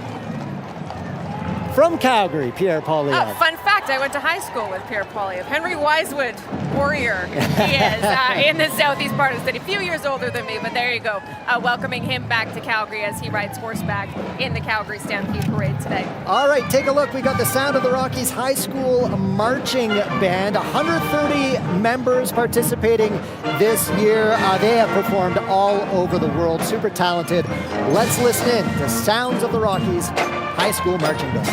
From Calgary, Pierre Poilievre. Fun fact, I went to high school with Pierre Poilievre. Henry Wisewood, warrior he is, in the southeast part of the city. A few years older than me, but there you go. Welcoming him back to Calgary as he rides horseback in the Calgary Stampede Parade today. All right, take a look. We got the Sound of the Rockies High School Marching Band. 130 members participating this year. They have performed all over the world. Super talented. Let's listen in to Sounds of the Rockies High School Marching Band.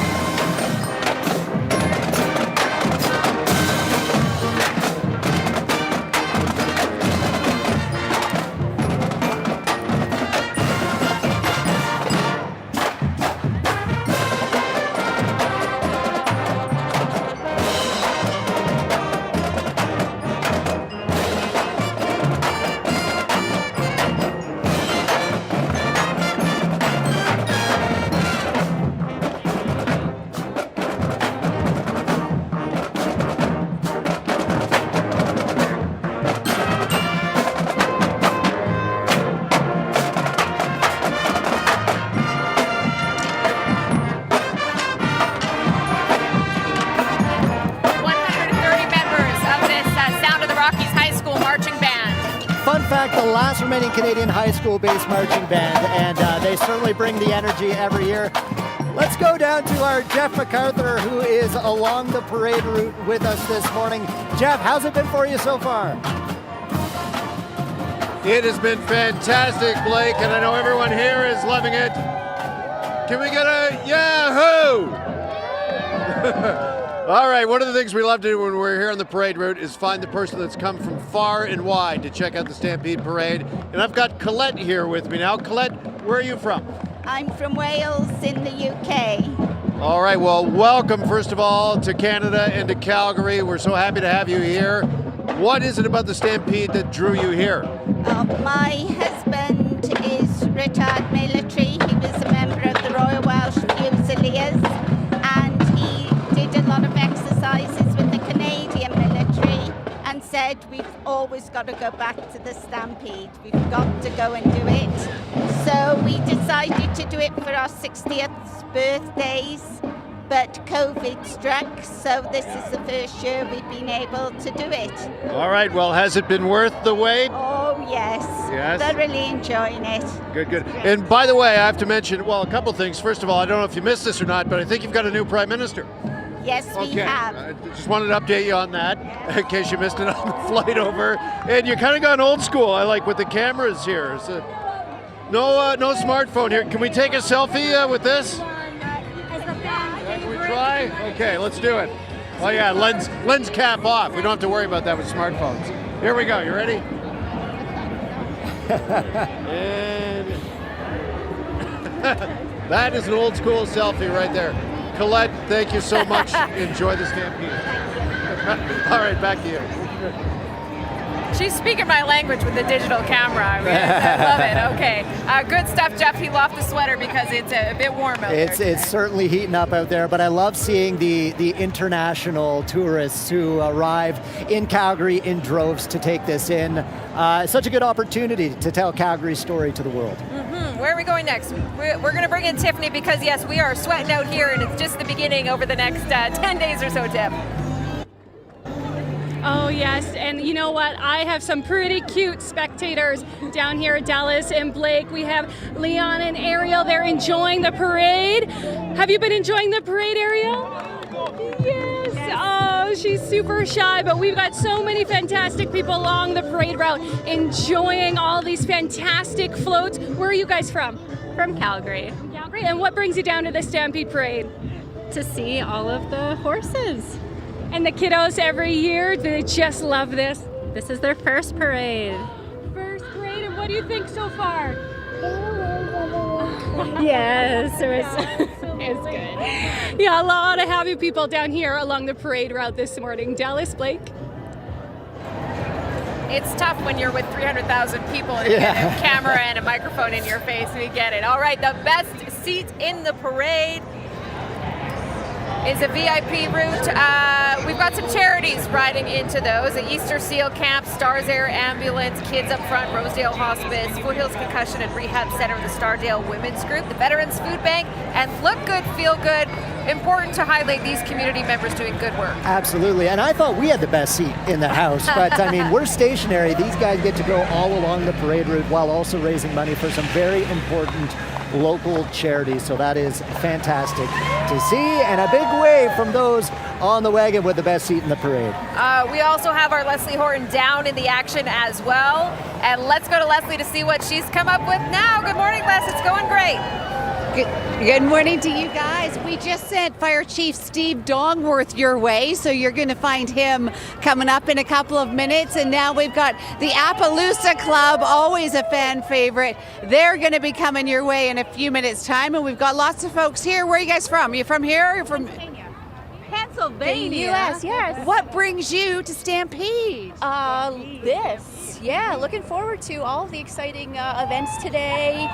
The last remaining Canadian high school-based marching band, and they certainly bring the energy every year. Let's go down to our Jeff MacArthur, who is along the parade route with us this morning. Jeff, how's it been for you so far? It has been fantastic, Blake, and I know everyone here is loving it. Can we get a yahoo? All right, one of the things we love to do when we're here on the parade route is find the person that's come from far and wide to check out the Stampede Parade. And I've got Colette here with me now. Colette, where are you from? I'm from Wales in the UK. All right, well, welcome, first of all, to Canada and to Calgary. We're so happy to have you here. What is it about the Stampede that drew you here? My husband is retired military. He was a member of the Royal Welsh Fusiliers, and he did a lot of exercises with the Canadian military and said, we've always got to go back to the Stampede. We've got to go and do it. So we decided to do it for our 60th birthdays, but COVID struck, so this is the first year we've been able to do it. All right, well, has it been worth the wait? Oh, yes. Yes? Thoroughly enjoying it. Good, good. And by the way, I have to mention, well, a couple things. First of all, I don't know if you missed this or not, but I think you've got a new Prime Minister. Yes, we have. I just wanted to update you on that in case you missed it on the flight over. And you kind of gone old school, I like, with the cameras here. So, no smartphone here. Can we take a selfie with this? Can we try? Okay, let's do it. Oh yeah, lens cap off. We don't have to worry about that with smartphones. Here we go. You ready? And that is an old school selfie right there. Colette, thank you so much. Enjoy the Stampede. All right, back to you. She's speaking my language with the digital camera. I mean, I love it. Okay. Good stuff, Jeff. He lost the sweater because it's a bit warm out there. It's certainly heating up out there, but I love seeing the international tourists who arrive in Calgary in droves to take this in. Such a good opportunity to tell Calgary's story to the world. Where are we going next? We're going to bring in Tiffany because, yes, we are sweating out here, and it's just the beginning over the next 10 days or so, Tiff. Oh yes, and you know what? I have some pretty cute spectators down here at Dallas and Blake. We have Leon and Ariel. They're enjoying the parade. Have you been enjoying the parade, Ariel? Yes. Oh, she's super shy, but we've got so many fantastic people along the parade route enjoying all these fantastic floats. Where are you guys from? From Calgary. Calgary. And what brings you down to the Stampede Parade? To see all of the horses. And the kiddos every year, they just love this. This is their first parade. First parade, and what do you think so far? Yes, it was good. Yeah, a lot of happy people down here along the parade route this morning. Dallas, Blake? It's tough when you're with 300,000 people and you get a camera and a microphone in your face. We get it. All right, the best seat in the parade is a VIP route. We've got some charities riding into those. The Easter Seal Camp, Stars Air Ambulance, Kids Up Front, Rosedale Hospice, Foothills Concussion and Rehab Center, the Stardale Women's Group, the Veterans Food Bank, and Look Good, Feel Good. Important to highlight these community members doing good work. Absolutely, and I thought we had the best seat in the house, but I mean, we're stationary. These guys get to go all along the parade route while also raising money for some very important local charities, so that is fantastic to see, and a big wave from those on the wagon with the best seat in the parade. We also have our Leslie Horton down in the action as well, and let's go to Leslie to see what she's come up with now. Good morning, Les. It's going great. Good morning to you guys. We just sent Fire Chief Steve Dongworth your way, so you're going to find him coming up in a couple of minutes. And now we've got the Appaloosa Club, always a fan favorite. They're going to be coming your way in a few minutes' time, and we've got lots of folks here. Where are you guys from? Are you from here? Or you're from Pennsylvania? The U.S., yes. What brings you to Stampede? Yeah, looking forward to all of the exciting events today.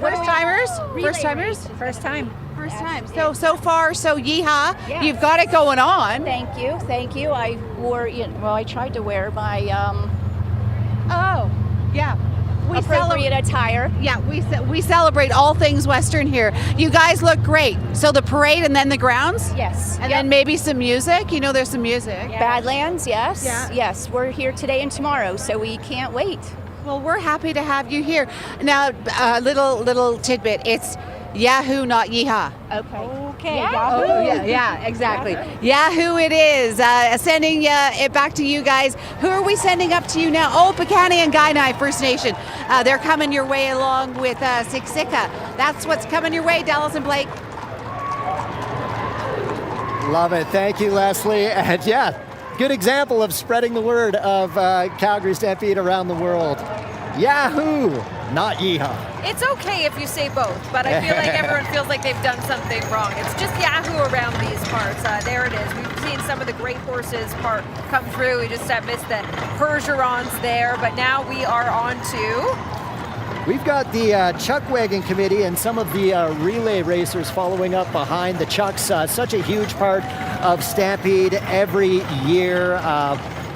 First timers? First time. First time. So far, so yeehaw. Yes. You've got it going on. Thank you. I wore, I tried to wear my appropriate attire. Yeah, we celebrate all things Western here. You guys look great. So the parade and then the grounds? Yes. And then maybe some music? You know there's some music. Yeah. Badlands, yes. Yeah. Yes, we're here today and tomorrow, so we can't wait. Well, we're happy to have you here. Now, little tidbit. It's Yahoo, not yeehaw. Okay. Yahoo. Oh, yeah, exactly. Yahoo it is. Sending it back to you guys. Who are we sending up to you now? Oh, Pekani and Kainai First Nation. They're coming your way along with Siksika. That's what's coming your way, Dallas and Blake. Love it. Thank you, Leslie. And yeah, good example of spreading the word of Calgary Stampede around the world. Yahoo, not yeehaw. It's okay if you say both, but I feel like everyone feels like they've done something wrong. It's just Yahoo around these parts. There it is. We've seen some of the great horses come through. We just missed the Percherons there, but now we are on to... We've got the Chuck Wagon Committee and some of the relay racers following up behind the Chucks. Such a huge part of Stampede every year.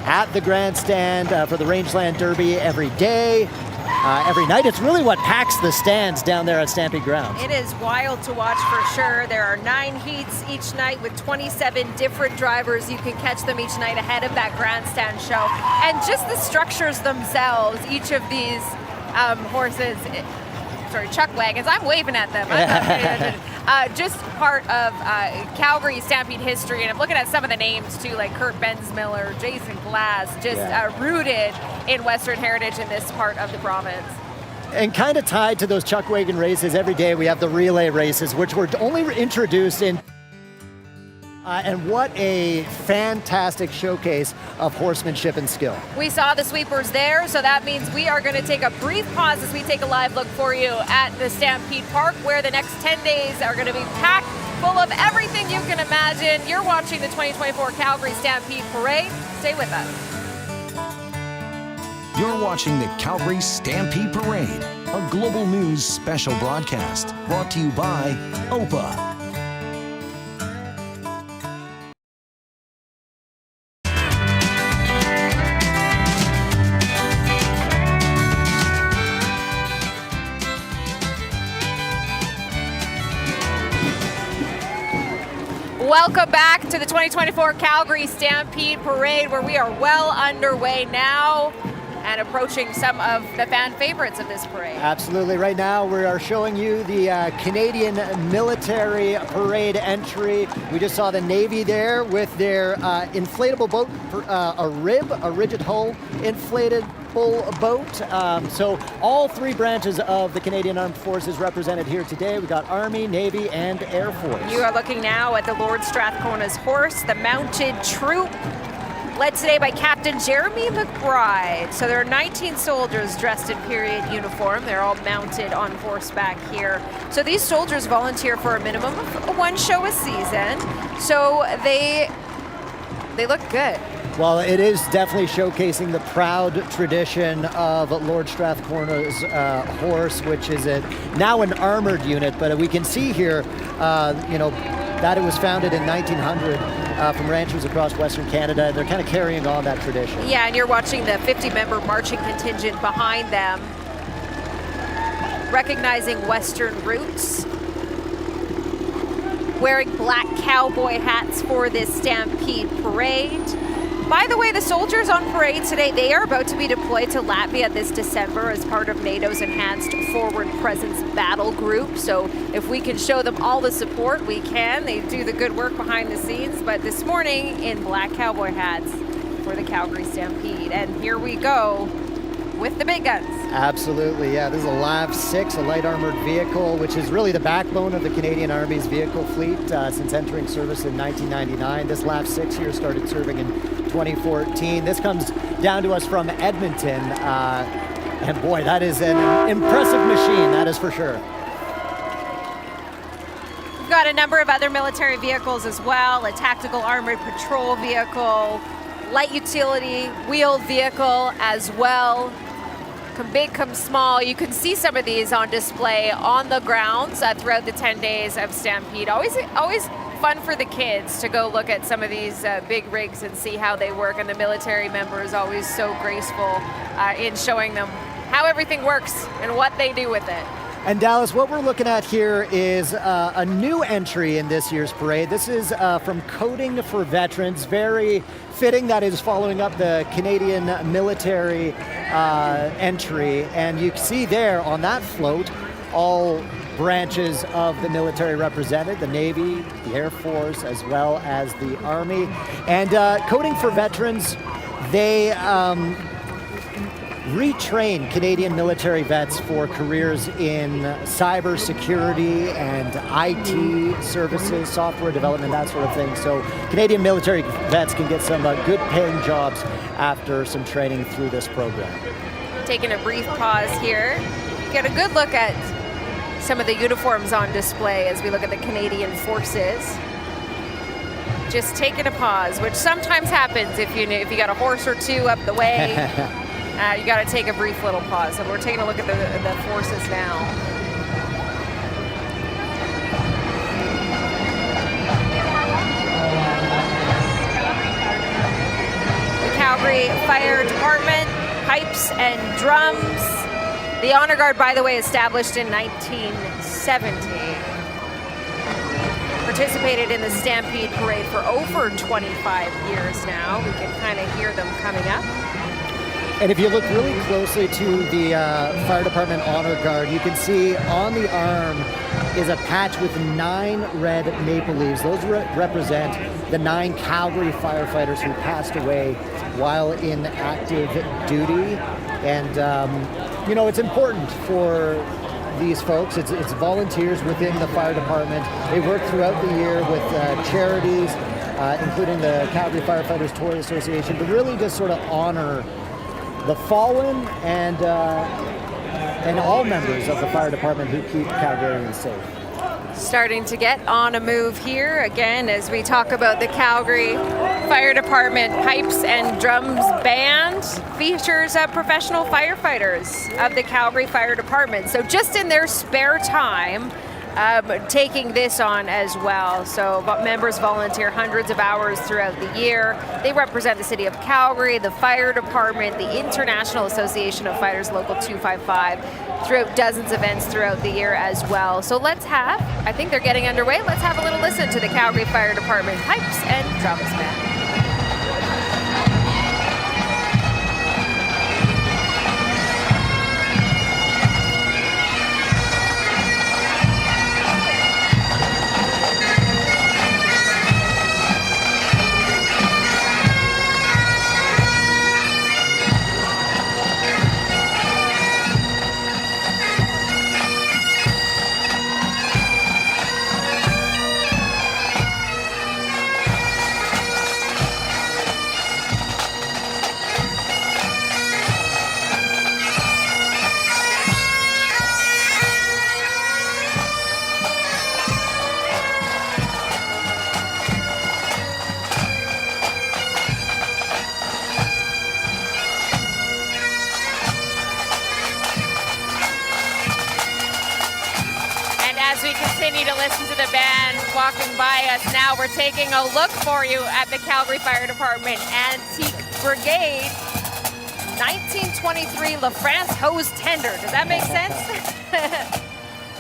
At the grandstand for the Rangeland Derby every day. every night. It's really what packs the stands down there at Stampede Grounds. It is wild to watch for sure. There are 9 heats each night with 27 different drivers. You can catch them each night ahead of that grandstand show. And just the structures themselves, each of these horses, chuck wagons, I'm waving at them. Just part of Calgary Stampede history. And I'm looking at some of the names too, like Kurt Bensmiller, Jason Glass, just rooted in Western heritage in this part of the province. And kind of tied to those chuck wagon races, every day we have the relay races, which were only introduced in. And what a fantastic showcase of horsemanship and skill. We saw the sweepers there, so that means we are going to take a brief pause as we take a live look for you at the Stampede Park, where the next 10 days are going to be packed full of everything you can imagine. You're watching the 2024 Calgary Stampede Parade. Stay with us. You're watching the Calgary Stampede Parade, a global news special broadcast brought to you by OPA. Welcome back to the 2024 Calgary Stampede Parade, where we are well underway now and approaching some of the fan favorites of this parade. Absolutely. Right now we are showing you the Canadian military parade entry. We just saw the Navy there with their inflatable boat, a rigid hull inflated boat. So all 3 branches of the Canadian Armed Forces represented here today. We got Army, Navy, and Air Force. You are looking now at the Lord Strathcona's horse, the mounted troop, led today by Captain Jeremy McBride. So there are 19 soldiers dressed in period uniform. They're all mounted on horseback here. So these soldiers volunteer for a minimum of 1 show a season. So they look good. Well, it is definitely showcasing the proud tradition of Lord Strathcona's horse, which is now an armored unit, but we can see here, that it was founded in 1900 from ranchers across Western Canada. They're kind of carrying on that tradition. Yeah, and you're watching the 50-member marching contingent behind them, recognizing Western roots, wearing black cowboy hats for this Stampede Parade. By the way, the soldiers on parade today, they are about to be deployed to Latvia this December as part of NATO's Enhanced Forward Presence Battle Group. So if we can show them all the support, we can. They do the good work behind the scenes. But this morning, in black cowboy hats for the Calgary Stampede. And here we go with the big guns. Absolutely, yeah. This is a LAV 6, a light armored vehicle, which is really the backbone of the Canadian Army's vehicle fleet since entering service in 1999. This LAV 6 here started serving in 2014. This comes down to us from Edmonton, and boy, that is an impressive machine, that is for sure. We've got a number of other military vehicles as well, a tactical armored patrol vehicle, light utility wheeled vehicle as well. Come big, come small. You can see some of these on display on the grounds throughout the 10 days of Stampede. Always fun for the kids to go look at some of these big rigs and see how they work, and the military member is always so graceful in showing them how everything works and what they do with it. And Dallas, what we're looking at here is a new entry in this year's parade. This is from Coding for Veterans. Very fitting that is following up the Canadian military entry. And you see there on that float all branches of the military represented, the Navy, the Air Force, as well as the Army. And Coding for Veterans, they retrain Canadian military vets for careers in cybersecurity and IT services, software development, that sort of thing. So Canadian military vets can get some good paying jobs after some training through this program. Taking a brief pause here, get a good look at some of the uniforms on display as we look at the Canadian Forces. Just taking a pause, which sometimes happens if you got a horse or two up the way. You got to take a brief little pause. So we're taking a look at the forces now. The Calgary Fire Department, pipes and drums. The Honor Guard, by the way, established in 1970. Participated in the Stampede Parade for over 25 years now. We can kind of hear them coming up. And if you look really closely to the Fire Department Honor Guard, you can see on the arm is a patch with 9 red maple leaves. Those represent the 9 Calgary firefighters who passed away while in active duty. And, you know, it's important for these folks. It's volunteers within the fire department. They work throughout the year with charities, including the Calgary Firefighters Toy Association, to really just sort of honor the fallen and all members of the fire department who keep Calgarians safe. Starting to get on a move here again as we talk about the Calgary Fire Department Pipes and Drums Band features professional firefighters of the Calgary Fire Department. So just in their spare time, taking this on as well. So members volunteer hundreds of hours throughout the year. They represent the city of Calgary, the fire department, the International Association of Fighters Local 255, throughout dozens of events throughout the year as well. So let's have, I think they're getting underway, let's have a little listen to the Calgary Fire Department Pipes and Drums Band. Walking by us now, we're taking a look for you at the Calgary Fire Department Antique Brigade 1923 La France Hose Tender. Does that make sense?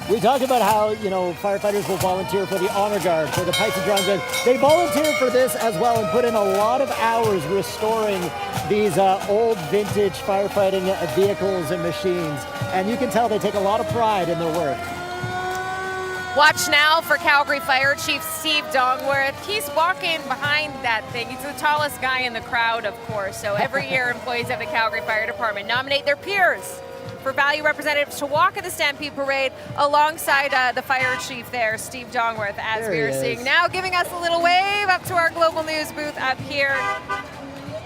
We talked about how, you know, firefighters will volunteer for the Honor Guard, for the Pipes and Drums, and they volunteer for this as well and put in a lot of hours restoring these old vintage firefighting vehicles and machines. And you can tell they take a lot of pride in their work. Watch now for Calgary Fire Chief Steve Dongworth. He's walking behind that thing. He's the tallest guy in the crowd, of course. So every year, employees of the Calgary Fire Department nominate their peers for value representatives to walk in the Stampede Parade alongside the fire chief there, Steve Dongworth, as we are seeing now, giving us a little wave up to our Global News booth up here.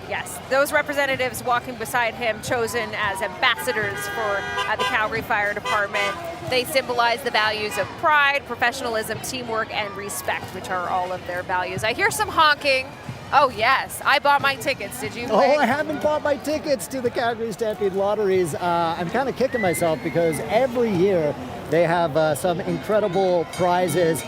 Yes, those representatives walking beside him, chosen as ambassadors for the Calgary Fire Department. They symbolize the values of pride, professionalism, teamwork, and respect, which are all of their values. I hear some honking. Oh yes, I bought my tickets. Did you? Oh, I haven't bought my tickets to the Calgary Stampede lotteries. I'm kind of kicking myself because every year they have some incredible prizes.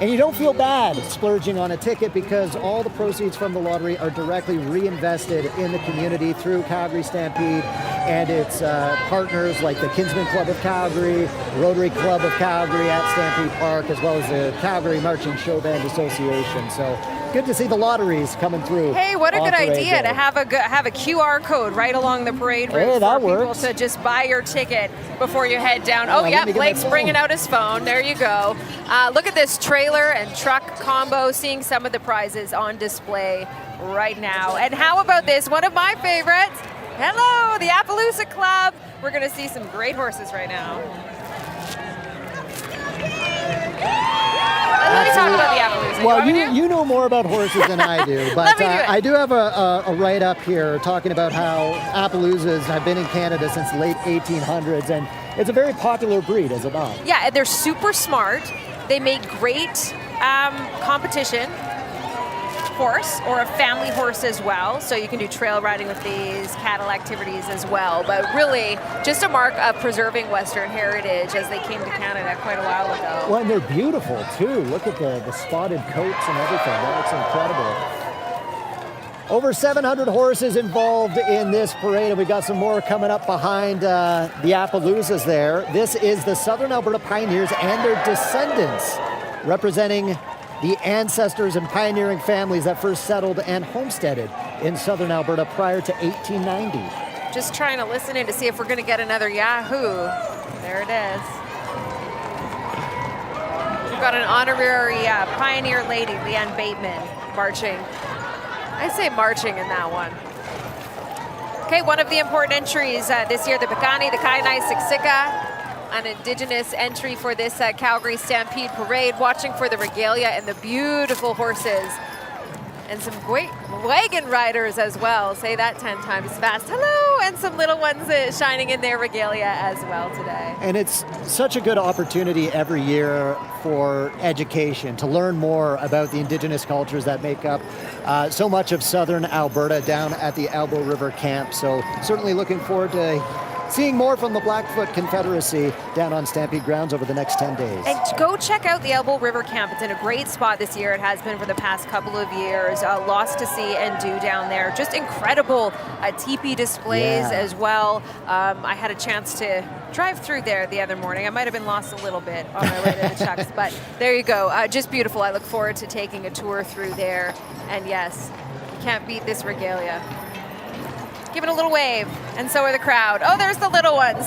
And you don't feel bad splurging on a ticket because all the proceeds from the lottery are directly reinvested in the community through Calgary Stampede and its partners like the Kinsman Club of Calgary, Rotary Club of Calgary at Stampede Park, as well as the Calgary Marching Show Band Association. So good to see the lotteries coming through. Hey, what a good idea to have a QR code right along the parade route for people to just buy your ticket before you head down. Oh, yeah, Blake's bringing out his phone. There you go. Look at this trailer and truck combo, seeing some of the prizes on display right now. And how about this, one of my favorites? Hello, the Appaloosa Club. We're going to see some great horses right now. Let me talk about the Appaloosa. Well, you know more about horses than I do, but I do have a write-up here talking about how Appaloosas have been in Canada since the late 1800s, and it's a very popular breed, is it not? Yeah, they're super smart. They make great competition horse, or a family horse as well. So you can do trail riding with these, cattle activities as well. But really, just a mark of preserving Western heritage as they came to Canada quite a while ago. Well, and they're beautiful too. Look at the spotted coats and everything. That looks incredible. Over 700 horses involved in this parade, and we got some more coming up behind the Appaloosas there. This is the Southern Alberta Pioneers and their descendants, representing the ancestors and pioneering families that first settled and homesteaded in Southern Alberta prior to 1890. Just trying to listen in to see if we're going to get another Yahoo. There it is. We've got an honorary pioneer lady, Leanne Bateman, marching. I say marching in that one. Okay, one of the important entries this year, the Pekani, the Kainai Siksika, an Indigenous entry for this Calgary Stampede Parade, watching for the regalia and the beautiful horses. And some great wagon riders as well. Say that 10 times fast. Hello, and some little ones shining in their regalia as well today. And it's such a good opportunity every year for education, to learn more about the Indigenous cultures that make up so much of Southern Alberta down at the Elbow River Camp. So certainly looking forward to seeing more from the Blackfoot Confederacy down on Stampede grounds over the next 10 days. And go check out the Elbow River Camp. It's in a great spot this year. It has been for the past couple of years. Lots to see and do down there. Just incredible teepee displays as well. I had a chance to drive through there the other morning. I might have been lost a little bit on my way to the Chucks, but there you go. Just beautiful. I look forward to taking a tour through there. And yes, you can't beat this regalia. Give it a little wave, and so are the crowd. Oh, there's the little ones.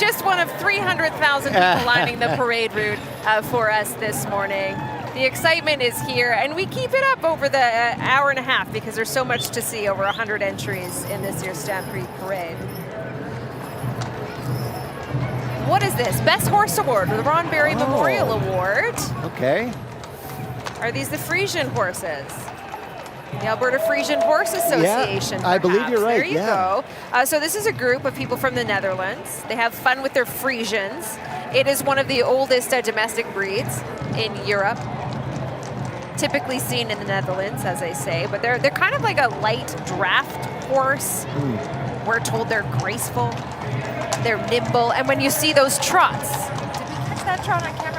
Just one of 300,000 people lining the parade route for us this morning. The excitement is here, and we keep it up over the hour and a half because there's so much to see, over 100 entries in this year's Stampede Parade. What is this? Best Horse Award, the Ron Berry Memorial Award. Okay. Are these the Frisian horses? The Alberta Frisian Horse Association, I believe you're right. There you go. So this is a group of people from the Netherlands. They have fun with their Frisians. It is one of the oldest domestic breeds in Europe. Typically seen in the Netherlands, as I say, but they're kind of like a light draft horse. We're told they're graceful, they're nimble, and when you see those trots, did we catch that trot on camera?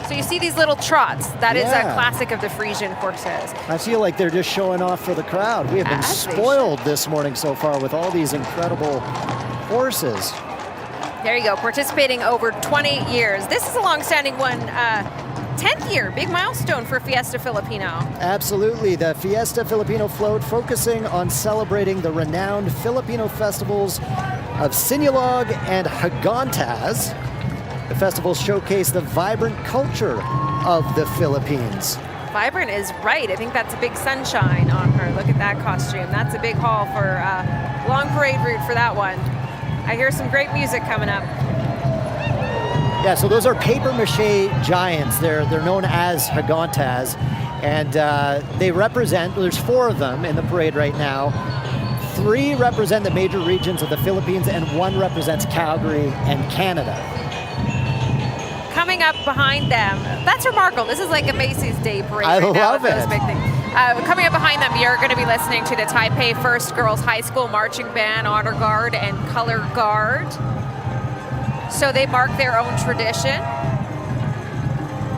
So you see these little trots. That is a classic of the Frisian horses. I feel like they're just showing off for the crowd. We have been spoiled this morning so far with all these incredible horses. There you go, participating over 20 years. This is a long-standing one, 10th year, big milestone for Fiesta Filipino. Absolutely, the Fiesta Filipino float focusing on celebrating the renowned Filipino festivals of Sinulog and Hagontaz. The festivals showcase the vibrant culture of the Philippines. Vibrant is right. I think that's a big sunshine on her. Look at that costume. That's a big haul for long parade route for that one. I hear some great music coming up. Yeah, so those are paper mache giants. They're known as Hagontaz, and they represent, there's 4 of them in the parade right now. 3 represent the major regions of the Philippines, and 1 represents Calgary and Canada. Coming up behind them, that's remarkable. This is like a Macy's Day Parade. I right now love with it. those big things. Coming up behind them, you're going to be listening to the Taipei First Girls High School Marching Band, Honor Guard, and Color Guard. So they mark their own tradition.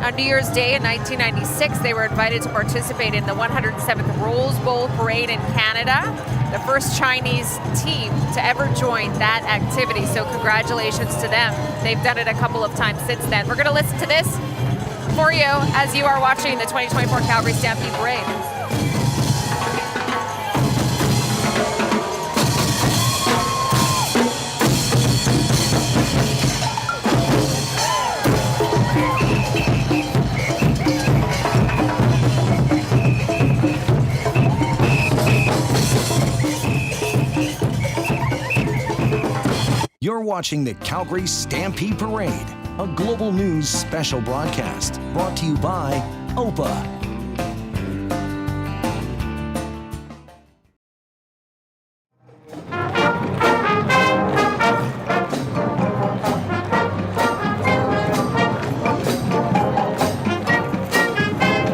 On New Year's Day in 1996, they were invited to participate in the 107th Rose Bowl Parade in Canada, the first Chinese team to ever join that activity. So congratulations to them. They've done it a couple of times since then. We're going to listen to this for you as you are watching the 2024 Calgary Stampede Parade. You're watching the Calgary Stampede Parade, a global news special broadcast brought to you by OPA.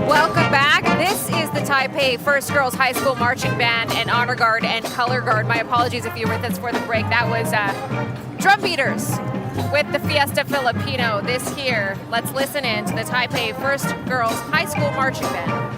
Welcome back. This is the Taipei First Girls High School Marching Band and Honor Guard and Color Guard. My apologies if you were with us for the break. That was drum beaters with the Fiesta Filipino. This here, let's listen in to the Taipei First Girls High School Marching Band.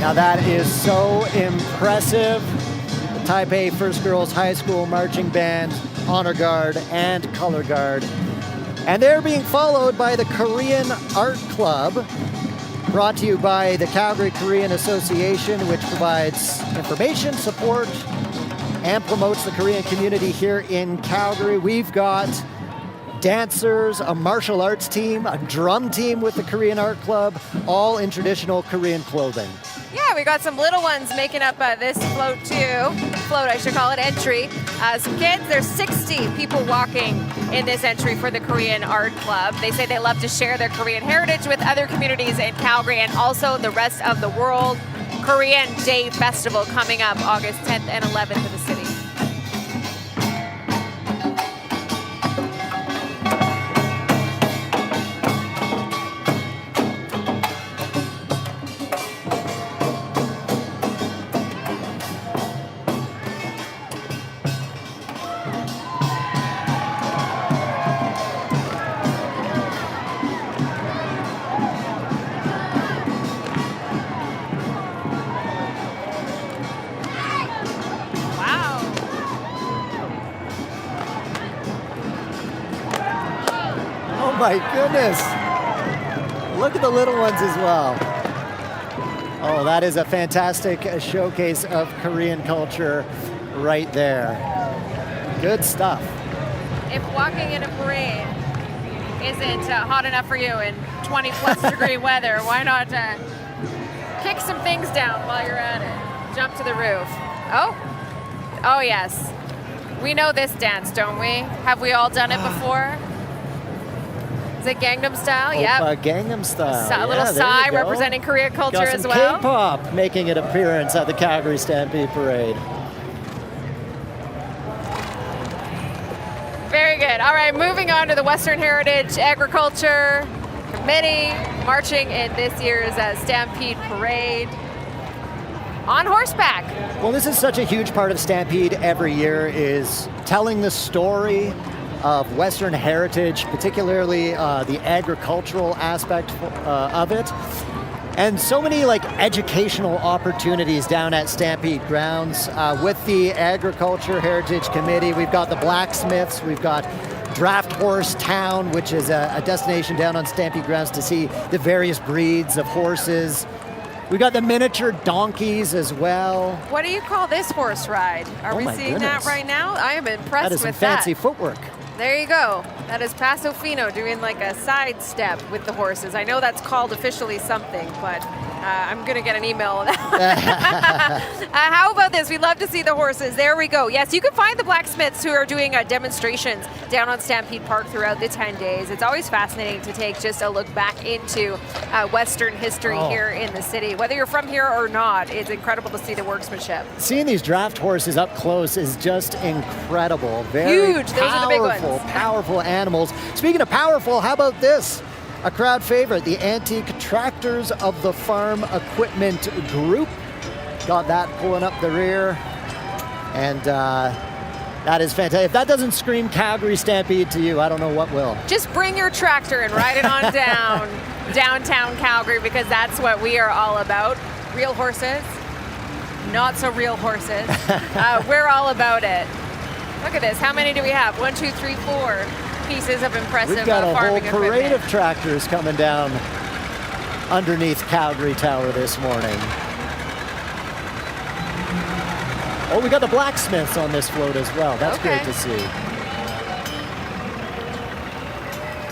Now that is so impressive. The Taipei First Girls High School Marching Band, Honor Guard, and Color Guard. And they're being followed by the Korean Art Club, brought to you by the Calgary Korean Association, which provides information, support, and promotes the Korean community here in Calgary. We've got dancers, a martial arts team, a drum team with the Korean Art Club, all in traditional Korean clothing. Yeah, we got some little ones making up this float I should call it, entry. Some kids, there's 60 people walking in this entry for the Korean Art Club. They say they love to share their Korean heritage with other communities in Calgary and also the rest of the world. Korean Day Festival coming up August 10th and 11th in the city. My goodness. Look at the little ones as well. Oh, that is a fantastic showcase of Korean culture right there. Good stuff. If walking in a parade isn't hot enough for you in 20 plus degree weather, why not kick some things down while you're at it? Jump to the roof. Oh yes. We know this dance, don't we? Have we all done it before? Is it Gangnam Style? Yep. Gangnam Style. A little sigh representing Korean culture got as some well. K-pop making an appearance at the Calgary Stampede Parade. Very good. All right, moving on to the Western Heritage Agriculture Committee, marching in this year's Stampede Parade on horseback. Well, this is such a huge part of Stampede every year, is telling the story of Western heritage, particularly the agricultural aspect of it. And so many educational opportunities down at Stampede grounds. With the Agriculture Heritage Committee, we've got the blacksmiths, we've got Draft Horse Town, which is a destination down on Stampede grounds to see the various breeds of horses. We got the miniature donkeys as well. What do you call this horse ride? Are we seeing that right now? I am impressed with that. That is some fancy footwork. There you go. That is Paso Fino doing a side step with the horses. I know that's called officially something, but I'm going to get an email on that. How about this? We love to see the horses. There we go. Yes, you can find the blacksmiths who are doing demonstrations down on Stampede Park throughout the 10 days. It's always fascinating to take just a look back into Western history here in the city. Whether you're from here or not, it's incredible to see the workmanship. Seeing these draft horses up close is just incredible. Very huge. Those are the big ones. Powerful animals. Speaking of powerful, how about this? A crowd favorite, the Antique Tractors of the Farm Equipment Group. Got that pulling up the rear. And that is fantastic. If that doesn't scream Calgary Stampede to you, I don't know what will. Just bring your tractor and ride it on down downtown Calgary, because that's what we are all about. Real horses, not so real horses. We're all about it. Look at this. How many do we have? 1, 2, 3, 4 pieces of impressive We've got a whole farming parade equipment. of tractors coming down underneath Calgary Tower this morning. Oh, we got the blacksmiths on this float as well. That's great to see.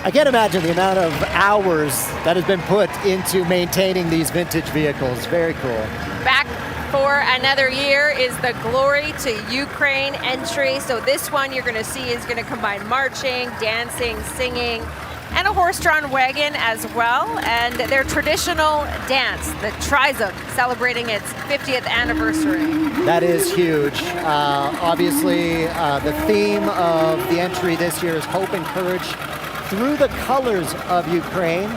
I can't imagine the amount of hours that has been put into maintaining these vintage vehicles. Very cool. Back for another year is the Glory to Ukraine entry. So this one you're going to see is going to combine marching, dancing, singing, and a horse-drawn wagon as well. And their traditional dance, the Trizuk, celebrating its 50th anniversary. That is huge. Obviously, the theme of the entry this year is hope and courage through the colors of Ukraine.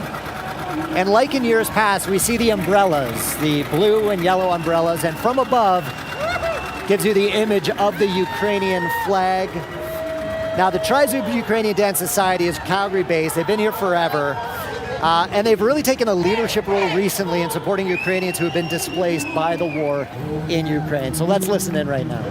And like in years past, we see the umbrellas, the blue and yellow umbrellas, and from above gives you the image of the Ukrainian flag. Now, the Trizuk Ukrainian Dance Society is Calgary-based. They've been here forever. And they've really taken a leadership role recently in supporting Ukrainians who have been displaced by the war in Ukraine. So let's listen in right now.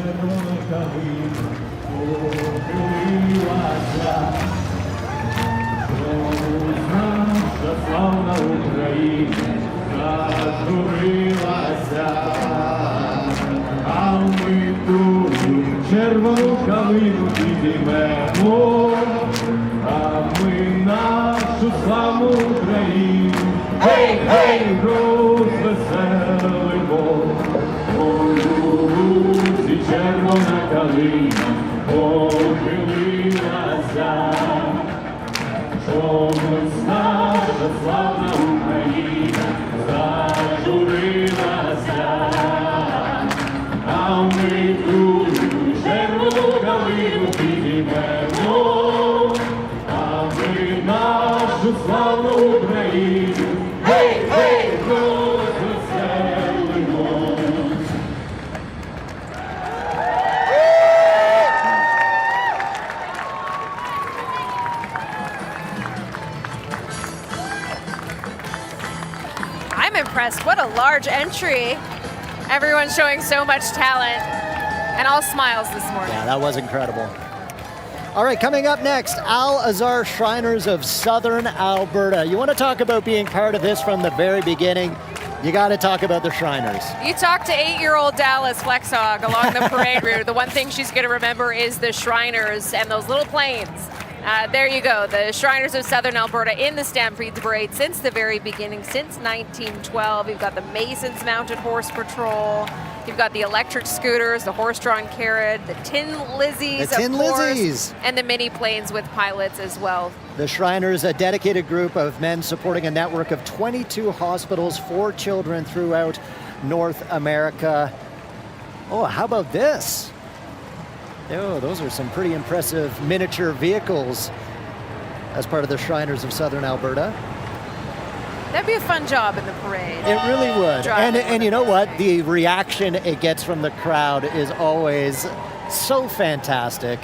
Червону калину підіймемо, а ми нашу славну Україну, гей, гей, розвеселимо. Ой, у лузі червона калина похилилася, чомусь наша славна Україна зажурилася, а ми червону калину підіймемо, а ми нашу славну Україну, гей, гей, розвеселимо. I'm impressed. What a large entry. Everyone's showing so much talent and all smiles this morning. Yeah, that was incredible. All right, coming up next, Al Azar Shriners of Southern Alberta. You want to talk about being part of this from the very beginning? You got to talk about the Shriners. You talk to 8-year-old Dallas Flexog along the parade route. The one thing she's going to remember is the Shriners and those little planes. There you go, the Shriners of Southern Alberta in the Stampede Parade since the very beginning, since 1912. You've got the Masons Mounted Horse Patrol. You've got the electric scooters, the horse-drawn carriage, the Tin Lizzies, The Tin of course, Lizzies. and the mini planes with pilots as well. The Shriners, a dedicated group of men supporting a network of 22 hospitals for children throughout North America. Oh, how about this? Oh, those are some pretty impressive miniature vehicles as part of the Shriners of Southern Alberta. That'd be a fun job in the parade. It really would. Driving. And you know what? The reaction it gets from the crowd is always so fantastic.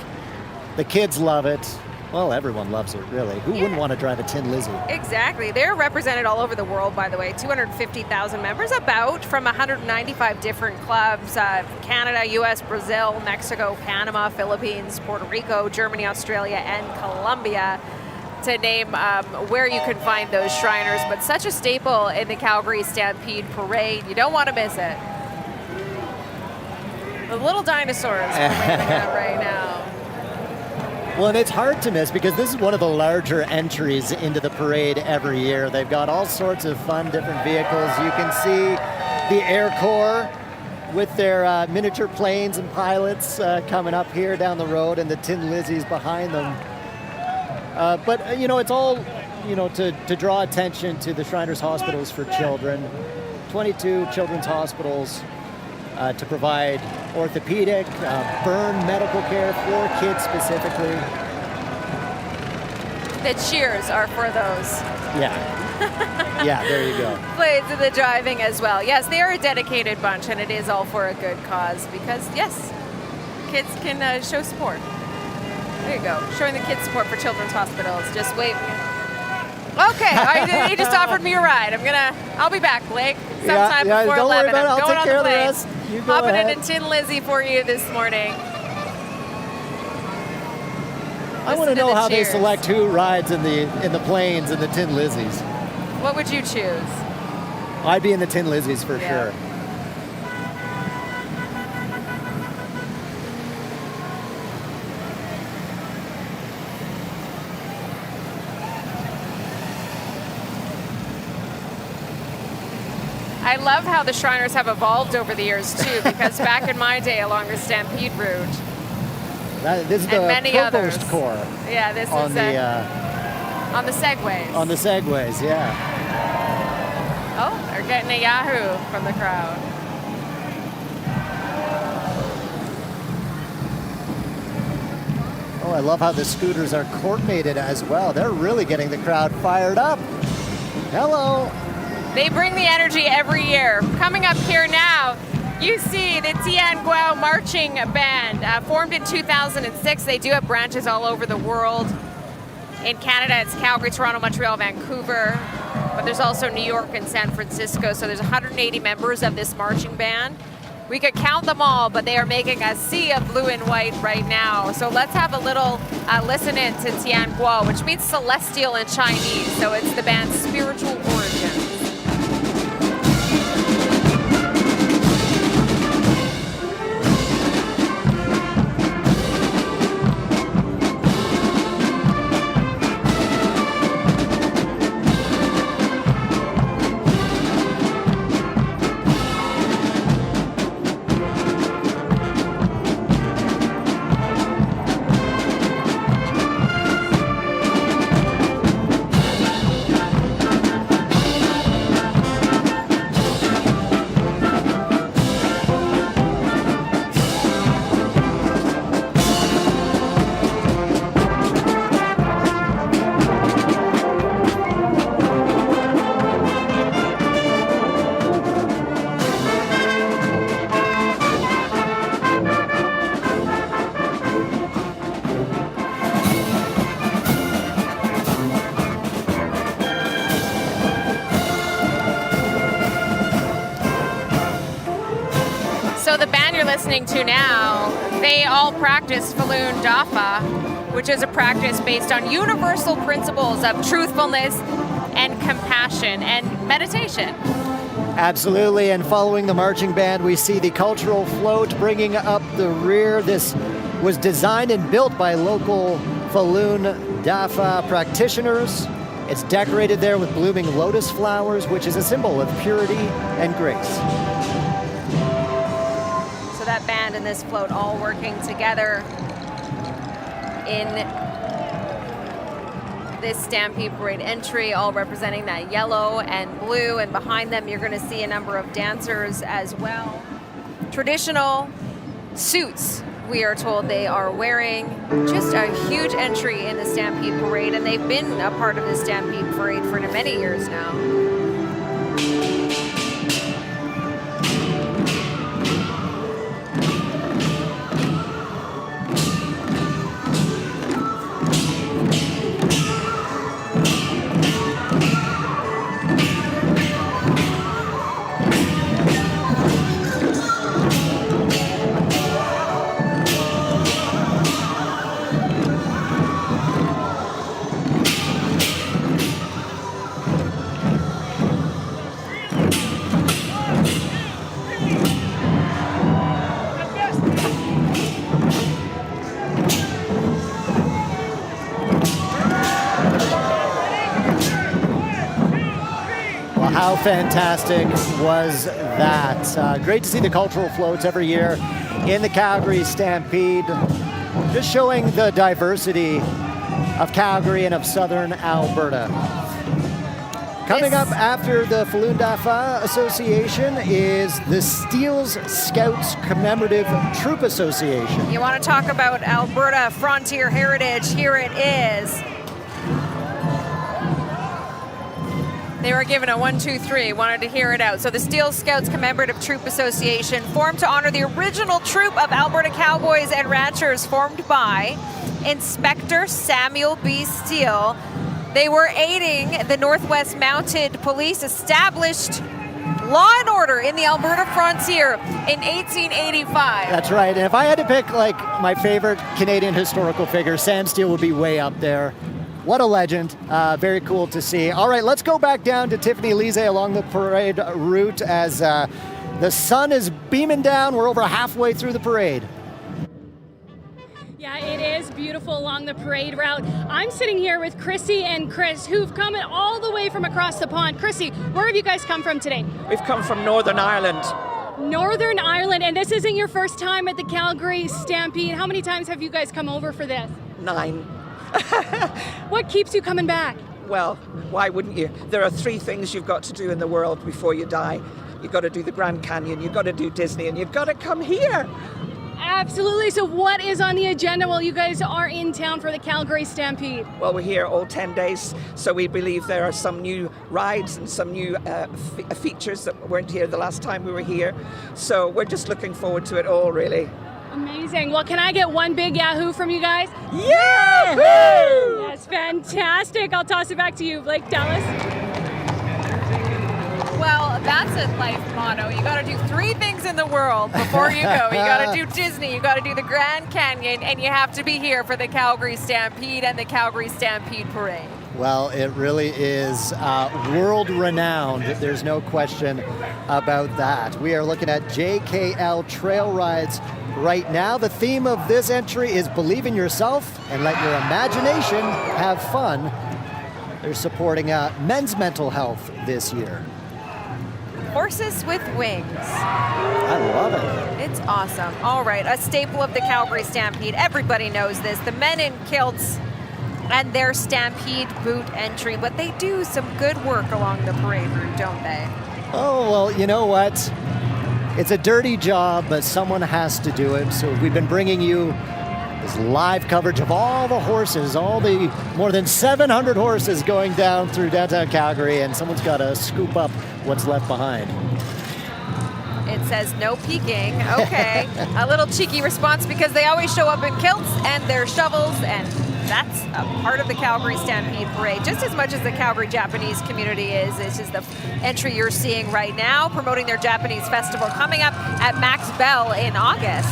The kids love it. Well, everyone loves it, really. Who wouldn't want to drive a Tin Lizzie? Exactly. They're represented all over the world, by the way. 250,000 members, about, from 195 different clubs. Canada, US, Brazil, Mexico, Panama, Philippines, Puerto Rico, Germany, Australia, and Colombia, to name where you can find those Shriners. But such a staple in the Calgary Stampede Parade. You don't want to miss it. The little dinosaurs are waving out right now. Well, and it's hard to miss because this is one of the larger entries into the parade every year. They've got all sorts of fun, different vehicles. You can see the Air Corps with their miniature planes and pilots coming up here down the road, and the Tin Lizzies behind them. But, you know, it's all, you know, to draw attention to the Shriners Hospitals for Children. 22 children's hospitals to provide orthopedic, burn medical care for kids specifically. The cheers are for those. Yeah. Yeah, there you go. Played to the driving as well. Yes, they are a dedicated bunch, and it is all for a good cause because, yes, kids can show support. There you go, showing the kids support for children's hospitals. Just wait. Okay, he just offered me a ride. I'll be back, Blake, sometime before don't 11. worry about it. I'm I'll going take on care the of the plane. rest. You go Hopping ahead. in a Tin Lizzie for you this morning. I want to Listen to know the how they cheers. select who rides in the planes and the Tin Lizzies. What would you choose? I'd be in the Tin Lizzies for Yeah. sure. I love how the Shriners have evolved over the years too, because back in my day along the Stampede route, This is and the many Provost others. Corps Yeah, this on is the on the segways. on the segways. Yeah. Oh, they're getting a Yahoo from the crowd. Oh, I love how the scooters are coordinated as well. They're really getting the crowd fired up. Hello. They bring the energy every year. Coming up here now, you see the Tian Guo Marching Band, formed in 2006. They do have branches all over the world. In Canada, it's Calgary, Toronto, Montreal, Vancouver, but there's also New York and San Francisco. So there's 180 members of this marching band. We could count them all, but they are making a sea of blue and white right now. So let's have a little listen in to Tian Guo, which means celestial in Chinese. So it's the band's spiritual origins. So the band you're listening to now, they all practice Falun Dafa, which is a practice based on universal principles of truthfulness and compassion and meditation. Absolutely, and following the marching band, we see the cultural float bringing up the rear. This was designed and built by local Falun Dafa practitioners. It's decorated there with blooming lotus flowers, which is a symbol of purity and grace. So that band and this float all working together in this Stampede Parade entry, all representing that yellow and blue, and behind them you're going to see a number of dancers as well. Traditional suits, we are told they are wearing. Just a huge entry in the Stampede Parade, and they've been a part of the Stampede Parade for many years now. How fantastic was that? Great to see the cultural floats every year in the Calgary Stampede, just showing the diversity of Calgary and of southern Alberta. Coming up after the Falun Dafa Association is the Steeles Scouts Commemorative Troop Association. You want to talk about Alberta frontier heritage? Here it is. They were given a 1, 2, 3, wanted to hear it out. So the Steeles Scouts Commemorative Troop Association, formed to honor the original troop of Alberta cowboys and ranchers, formed by Inspector Samuel B. Steele. They were aiding the Northwest Mounted Police, established law and order in the Alberta frontier in 1885. That's right, and if I had to pick like my favorite Canadian historical figure, Sam Steele would be way up there. What a legend. Very cool to see. All right, let's go back down to Tiffany Lise along the parade route as the sun is beaming down. We're over halfway through the parade. Yeah, it is beautiful along the parade route. I'm sitting here with Chrissy and Chris, who've come all the way from across the pond. Chrissy, where have you guys come from today? We've come from Northern Ireland. Northern Ireland, and this isn't your first time at the Calgary Stampede. How many times have you guys come over for this? 9. What keeps you coming back? Well, why wouldn't you? There are 3 things you've got to do in the world before you die. You've got to do the Grand Canyon, you've got to do Disney, and you've got to come here. Absolutely. So what is on the agenda while you guys are in town for the Calgary Stampede? Well, we're here all 10 days, so we believe there are some new rides and some new features that weren't here the last time we were here. So we're just looking forward to it all, really. Amazing. Well, can I get one big Yahoo from you guys? Yahoo! Yes, fantastic. I'll toss it back to you, Blake, Dallas. Well, that's a life motto. You got to do 3 things in the world before you go. You got to do Disney, you got to do the Grand Canyon, and you have to be here for the Calgary Stampede and the Calgary Stampede Parade. Well, it really is world-renowned. There's no question about that. We are looking at JKL Trail Rides right now. The theme of this entry is Believe in Yourself and Let Your Imagination Have Fun. They're supporting men's mental health this year. Horses with wings. I love it. It's awesome. All right, a staple of the Calgary Stampede. Everybody knows this. The men in kilts and their Stampede boot entry, but they do some good work along the parade route, don't they? Oh, well, you know what? It's a dirty job, but someone has to do it. So we've been bringing you this live coverage of all the horses, all the more than 700 horses going down through downtown Calgary, and someone's got to scoop up what's left behind. It says no peeking. Okay. A little cheeky response because they always show up in kilts and their shovels, and that's a part of the Calgary Stampede Parade, just as much as the Calgary Japanese community is. This is the entry you're seeing right now, promoting their Japanese festival coming up at Max Bell in August.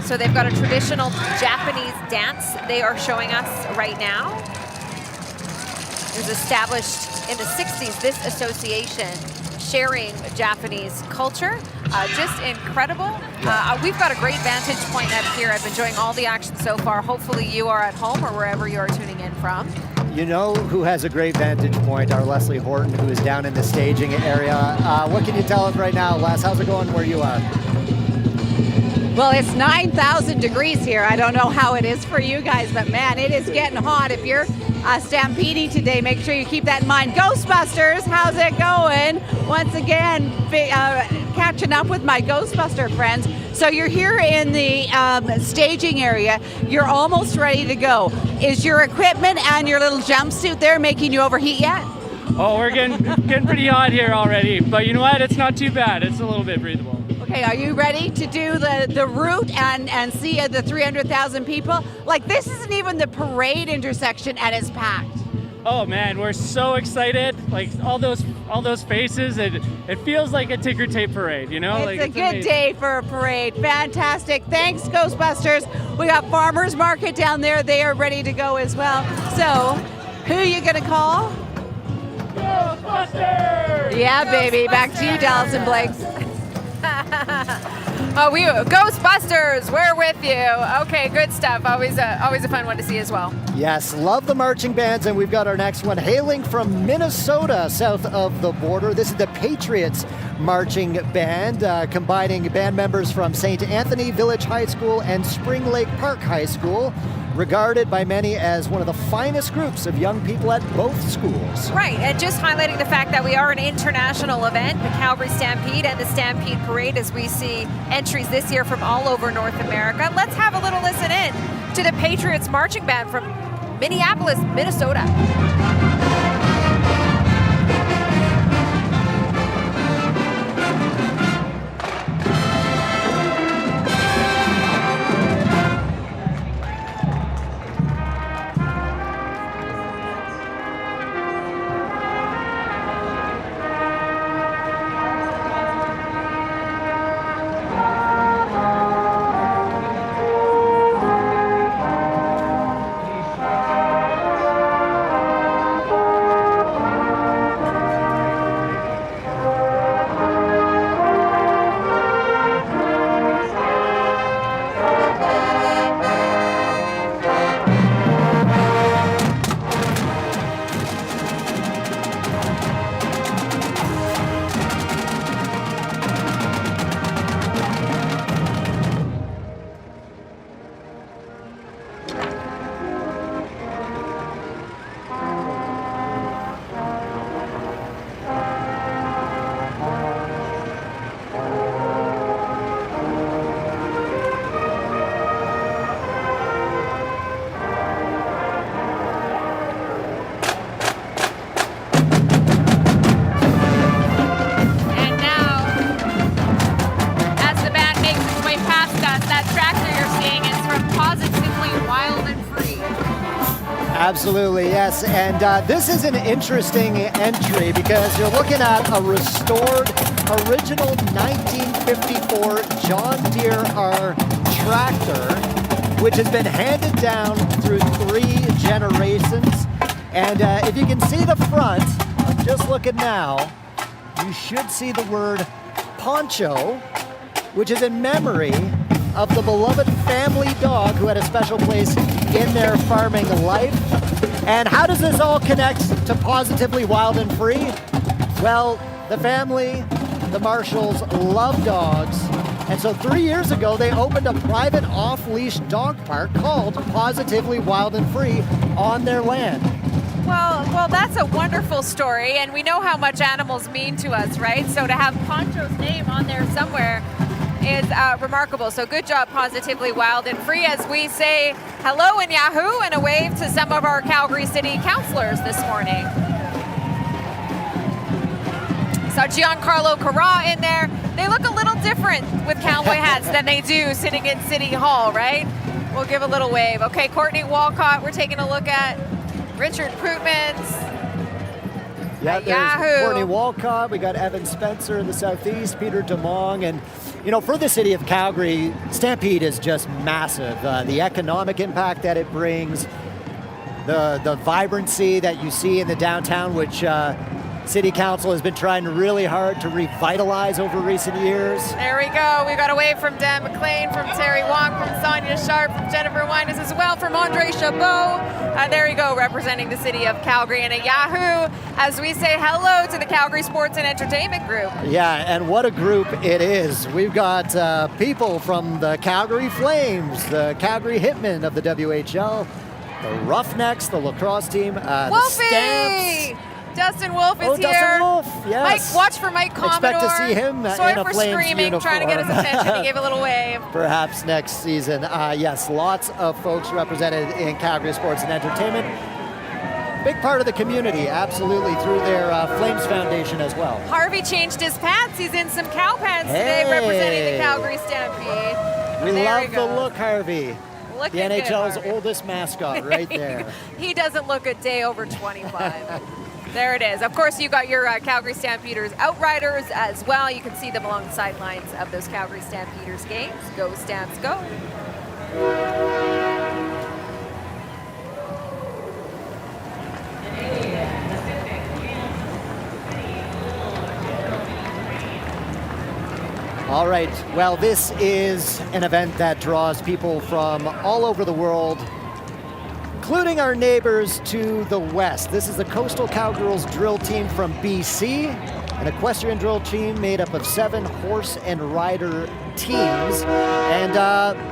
So they've got a traditional Japanese dance they are showing us right now. It was established in the 60s, this association sharing Japanese culture. Just incredible. We've got a great vantage point up here. I've been enjoying all the action so far. Hopefully you are at home or wherever you are tuning in from. You know who has a great vantage point? Our Leslie Horton, who is down in the staging area. What can you tell us right now, Les? How's it going where you are? Well, it's 9,000 degrees here. I don't know how it is for you guys, but man, it is getting hot. If you're stampeding today, make sure you keep that in mind. Ghostbusters, how's it going? Once again, catching up with my Ghostbuster friends. So you're here in the staging area. You're almost ready to go. Is your equipment and your little jumpsuit there making you overheat yet? Oh, we're getting pretty hot here already, but you know what? It's not too bad. It's a little bit breathable. Okay, are you ready to do the route and see the 300,000 people? Like, this isn't even the parade intersection and it's packed. Oh man, we're so excited! Like all those faces, it feels like a ticker tape parade, you know? It's a good day for a parade. Fantastic. Thanks, Ghostbusters. We got Farmers Market down there. They are ready to go as well. So, who are you gonna call? Ghostbusters! Yeah, baby. Back to you, Dallas and Blake. Ghostbusters, we're with you. Okay, good stuff. Always a fun one to see as well. Yes, love the marching bands, and we've got our next one hailing from Minnesota, south of the border. This is the Patriots Marching Band, combining band members from St. Anthony Village High School and Spring Lake Park High School, regarded by many as one of the finest groups of young people at both schools. Right, and just highlighting the fact that we are an international event, the Calgary Stampede and the Stampede Parade, as we see entries this year from all over North America. Let's have a little listen in to the Patriots Marching Band from Minneapolis, Minnesota. Absolutely, yes. And this is an interesting entry because you're looking at a restored, original 1954 John Deere R tractor, which has been handed down through 3 generations. And if you can see the front, I'm just looking now, you should see the word Poncho, which is in memory of the beloved family dog who had a special place in their farming life. And how does this all connect to Positively Wild and Free? Well, the family, the Marshalls, love dogs. And so 3 years ago, they opened a private off-leash dog park called Positively Wild and Free on their land. Well, that's a wonderful story, and we know how much animals mean to us, right? So to have Poncho's name on there somewhere is remarkable. So good job, Positively Wild and Free, as we say hello in Yahoo and a wave to some of our Calgary City councillors this morning. Saw Giancarlo Carra in there. They look a little different with cowboy hats than they do sitting in City Hall, right? We'll give a little wave. Okay, Courtney Walcott, we're taking a look at. Richard Prootmans. Yeah, there's Courtney Walcott. We got Evan Spencer in the southeast, Peter DeMong. And, you know, for the city of Calgary, Stampede is just massive. The economic impact that it brings, the vibrancy that you see in the downtown, which City Council has been trying really hard to revitalize over recent years. There we go. We got a wave from Dan McLean, from Terry Wong, from Sonia Sharp, from Jennifer Winus as well, from Andre Chabot. There you go, representing the city of Calgary. And a Yahoo as we say hello to the Calgary Sports and Entertainment Group. Yeah, and what a group it is. We've got people from the Calgary Flames, the Calgary Hitmen of the WHL, the Roughnecks, the lacrosse team, the Stamps. Dustin Wolf is here. Dustin Wolf, yes. Mike, watch for Mike Commodore. Expect to see him Sorry in a for Flames screaming, uniform. trying to get his attention. He gave a little wave. Perhaps next season. Yes, lots of folks represented in Calgary Sports and Entertainment. Big part of the community, absolutely, through their Flames Foundation as well. Harvey changed his pants. He's in some cow pants today, representing the Calgary Stampede. We love the look, Harvey. Looking the NHL's good, oldest mascot right there. He doesn't look a day over 25. There it is. Of course, you got your Calgary Stampeders Outriders as well. You can see them along the sidelines of those Calgary Stampeders games. Go Stamps, go. All right, well, this is an event that draws people from all over the world, including our neighbors to the west. This is the Coastal Cowgirls drill team from BC, an equestrian drill team made up of 7 horse and rider teams. And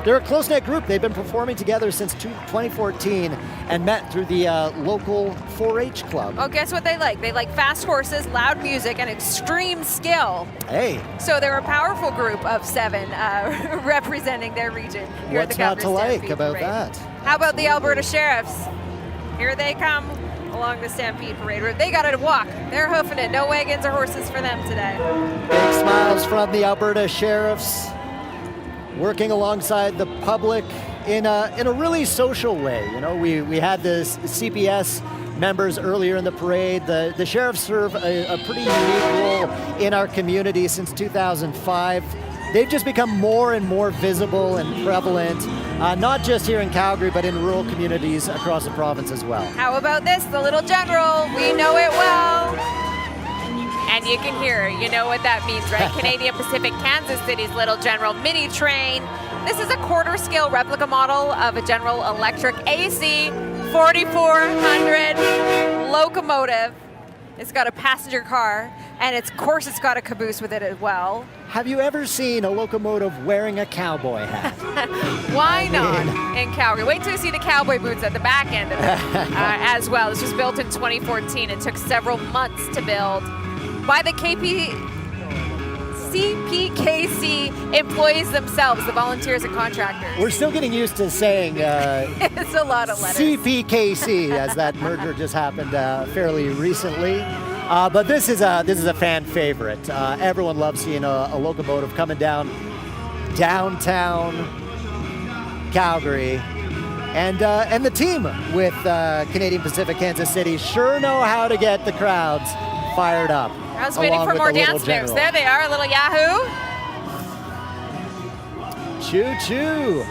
they're a close-knit group. They've been performing together since 2014 and met through the local 4-H club. Oh, guess what they like? They like fast horses, loud music, and extreme skill. Hey. So they're a powerful group of 7 representing their region here at the Calgary What's not to like Stampede about Parade. that? How about the Alberta Sheriffs? Here they come along the Stampede Parade. They got to walk. They're hoofing it. No wagons or horses for them today. Big smiles from the Alberta Sheriffs, working alongside the public in a really social way. You know, we had the CPS members earlier in the parade. The sheriffs serve a pretty unique role in our community since 2005. They've just become more and more visible and prevalent, not just here in Calgary, but in rural communities across the province as well. How about this? The Little General. We know it well. And you can hear it. You know what that means, right? Canadian Pacific Kansas City's Little General mini train. This is a quarter-scale replica model of a General Electric AC 4400 locomotive. It's got a passenger car, and of course it's got a caboose with it as well. Have you ever seen a locomotive wearing a cowboy hat? Why not in Calgary? Wait till you see the cowboy boots at the back end of it as well. This was built in 2014. It took several months to build by the CPKC employees themselves, the volunteers and contractors. We're still getting used to saying it's a lot of letters. CPKC, as that merger just happened fairly recently. But this is a fan favorite. Everyone loves seeing a locomotive coming down downtown Calgary. And the team with Canadian Pacific Kansas City sure know how to get the crowds fired up. I was waiting for more dance moves. There they are, a little Yahoo. Choo choo.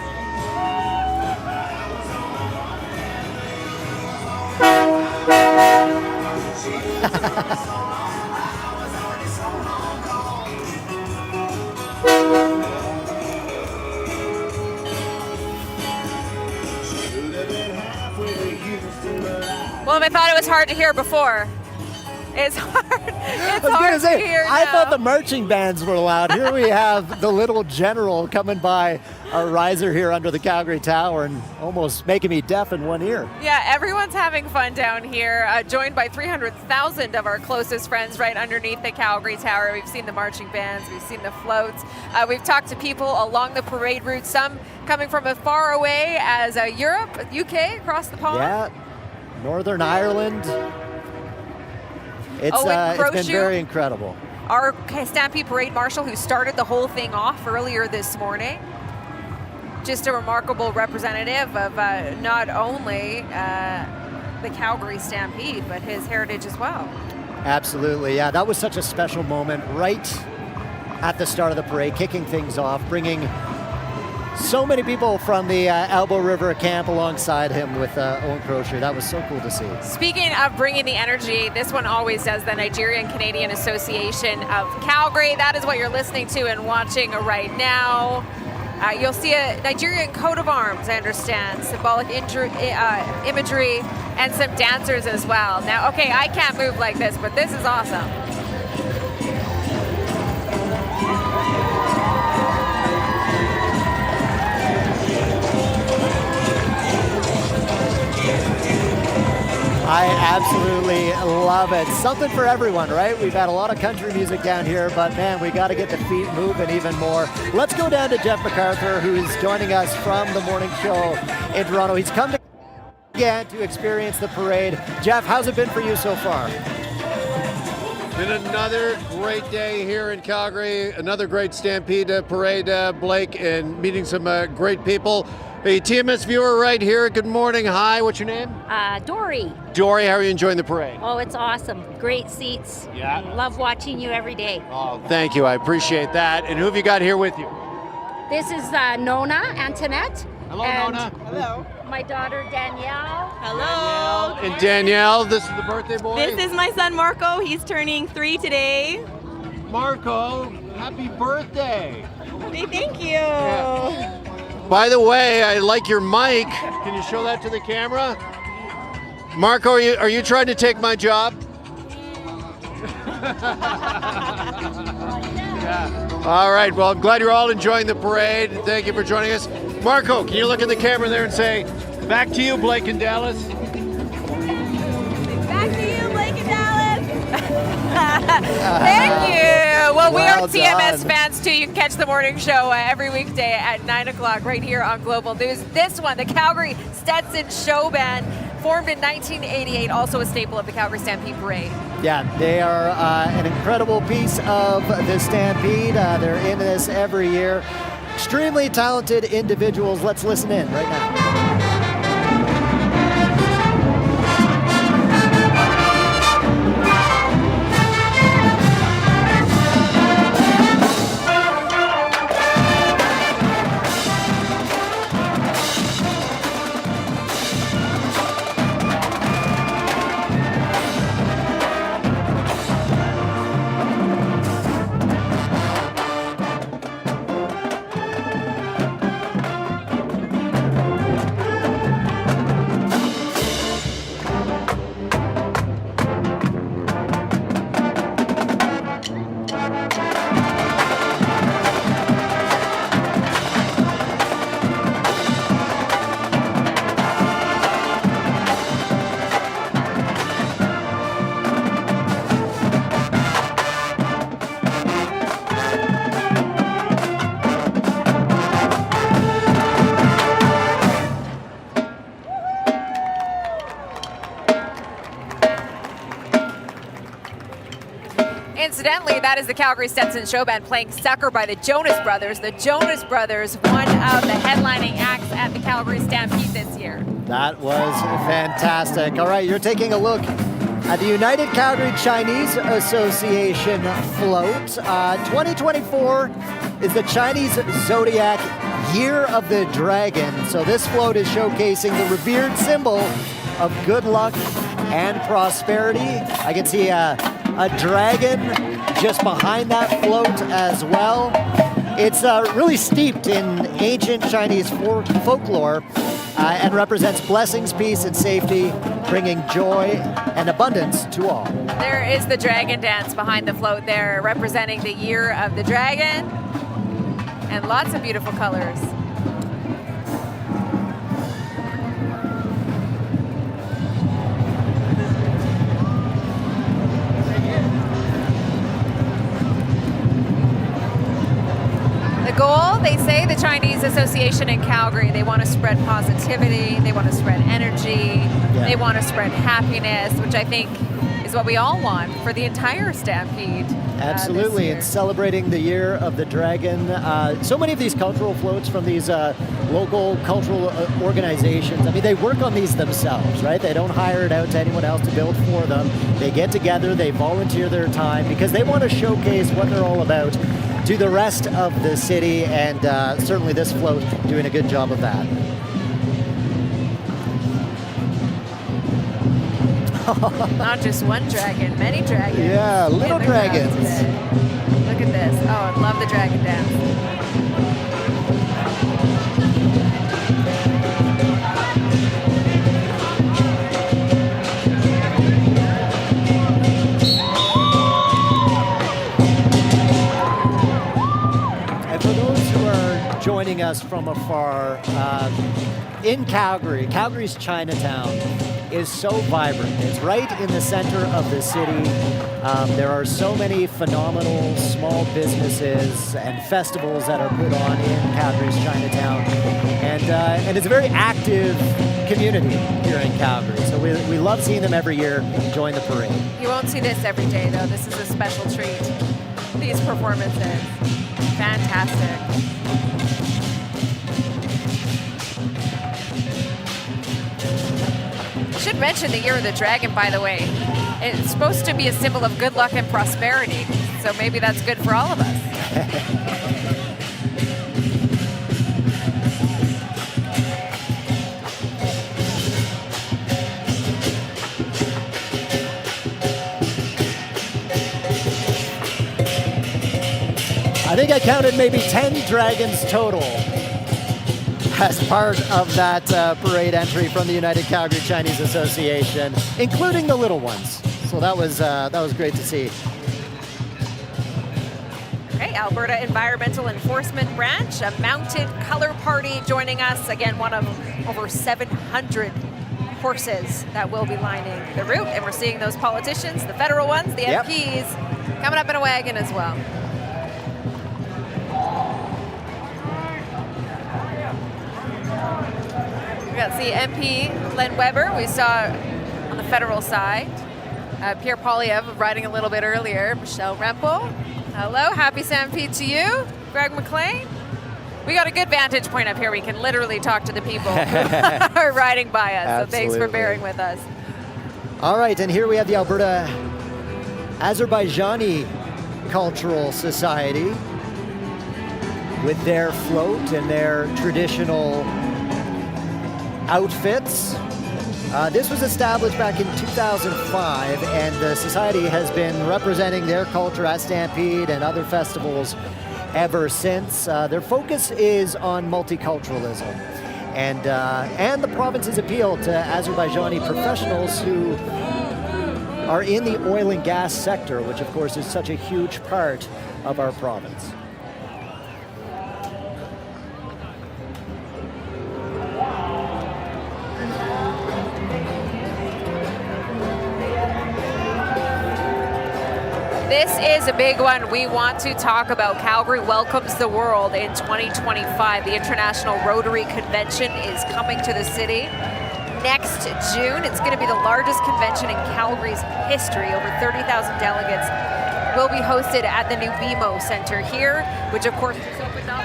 Well, if I thought it was hard to hear before, it's hard. It's I was hard gonna say, to hear I now. thought the marching bands were loud. Here we have the little general coming by our riser here under the Calgary Tower and almost making me deaf in one ear. Yeah, everyone's having fun down here, joined by 300,000 of our closest friends right underneath the Calgary Tower. We've seen the marching bands, we've seen the floats. We've talked to people along the parade route, some coming from as far away as Europe, UK, across the pond. Yeah, Northern Ireland. It's been very incredible. Our Stampede Parade Marshal who started the whole thing off earlier this morning. Just a remarkable representative of not only the Calgary Stampede, but his heritage as well. Absolutely, yeah. That was such a special moment right at the start of the parade, kicking things off, bringing so many people from the Elbow River camp alongside him with Owen Crocier. That was so cool to see. Speaking of bringing the energy, this one always does, the Nigerian Canadian Association of Calgary. That is what you're listening to and watching right now. You'll see a Nigerian coat of arms, I understand, symbolic imagery, and some dancers as well. Now, okay, I can't move like this, but this is awesome. I absolutely love it. Something for everyone, right? We've had a lot of country music down here, but man, we got to get the feet moving even more. Let's go down to Jeff MacArthur, who is joining us from the morning show in Toronto. He's come to again to experience the parade. Jeff, how's it been for you so far? Been another great day here in Calgary, another great Stampede Parade, Blake, and meeting some great people. A TMS viewer right here, good morning, hi, what's your name? Dory. Dory, how are you enjoying the parade? Oh, it's awesome. Great seats. Yeah. Love watching you every day. Oh, thank you, I appreciate that. And who have you got here with you? This is Nona Antoinette. Hello, and Nona. Hello. My daughter Danielle. Hello. And Danielle, this is the birthday boy? This is my son Marco. He's turning 3 today. Marco, happy birthday. Hey, thank you. Yeah. By the way, I like your mic. Can you show that to the camera? Marco, are you trying to take my job? Yeah. All right, well, I'm glad you're all enjoying the parade. Thank you for joining us. Marco, can you look at the camera there and say, back to you, Blake and Dallas? Back to you, Blake and Dallas. Thank you. Well, we are Well TMS done. fans too. You can catch the morning show every weekday at 9 o'clock right here on Global News. This one, the Calgary Stetson Show Band, formed in 1988, also a staple of the Calgary Stampede Parade. Yeah, they are an incredible piece of the Stampede. They're in this every year. Extremely talented individuals. Let's listen in right now. Incidentally, that is the Calgary Stetson Show Band playing Sucker by the Jonas Brothers. The Jonas Brothers, one of the headlining acts at the Calgary Stampede this year. That was fantastic. All right, you're taking a look at the United Calgary Chinese Association float. 2024 is the Chinese Zodiac Year of the Dragon. So this float is showcasing the revered symbol of good luck and prosperity. I can see a dragon just behind that float as well. It's really steeped in ancient Chinese folklore and represents blessings, peace, and safety, bringing joy and abundance to all. There is the dragon dance behind the float there, representing the Year of the Dragon, and lots of beautiful colors. Goal, they say, the Chinese Association in Calgary, they want to spread positivity, they want to spread energy, they want to spread happiness, which I think is what we all want for the entire Stampede. Absolutely, and celebrating the Year of the Dragon. So many of these cultural floats from these local cultural organizations, I mean, they work on these themselves, right? They don't hire it out to anyone else to build for them. They get together, they volunteer their time because they want to showcase what they're all about to the rest of the city, and certainly this float doing a good job of that. Not just one dragon, many dragons. Yeah, little dragons. Look at this. Oh, I love the dragon dance. Joining us from afar in Calgary. Calgary's Chinatown is so vibrant. It's right in the center of the city. There are so many phenomenal small businesses and festivals that are put on in Calgary's Chinatown. And it's a very active community here in Calgary. So we love seeing them every year join the parade. You won't see this every day, though. This is a special treat. These performances. Fantastic. Should mention the Year of the Dragon, by the way. It's supposed to be a symbol of good luck and prosperity, so maybe that's good for all of us. I think I counted maybe 10 dragons total as part of that parade entry from the United Calgary Chinese Association, including the little ones. So that was great to see. Okay, Alberta Environmental Enforcement Branch, a mounted color party joining us. Again, one of over 700 horses that will be lining the route. And we're seeing those politicians, the federal ones, the MPs, coming up in a wagon as well. We got the MP, Len Weber, we saw on the federal side. Pierre Poilievre riding a little bit earlier. Michelle Rempel. Hello, happy Stampede to you. Greg McLean. We got a good vantage point up here. We can literally talk to the people who are riding by us. Absolutely. So thanks for bearing with us. All right, and here we have the Alberta Azerbaijani Cultural Society with their float and their traditional outfits. This was established back in 2005, and the society has been representing their culture at Stampede and other festivals ever since. Their focus is on multiculturalism and the province's appeal to Azerbaijani professionals who are in the oil and gas sector, which of course is such a huge part of our province. This is a big one we want to talk about. Calgary welcomes the world in 2025. The International Rotary Convention is coming to the city next June. It's going to be the largest convention in Calgary's history, over 30,000 delegates will be hosted at the new BMO Center here, which of course just opened up.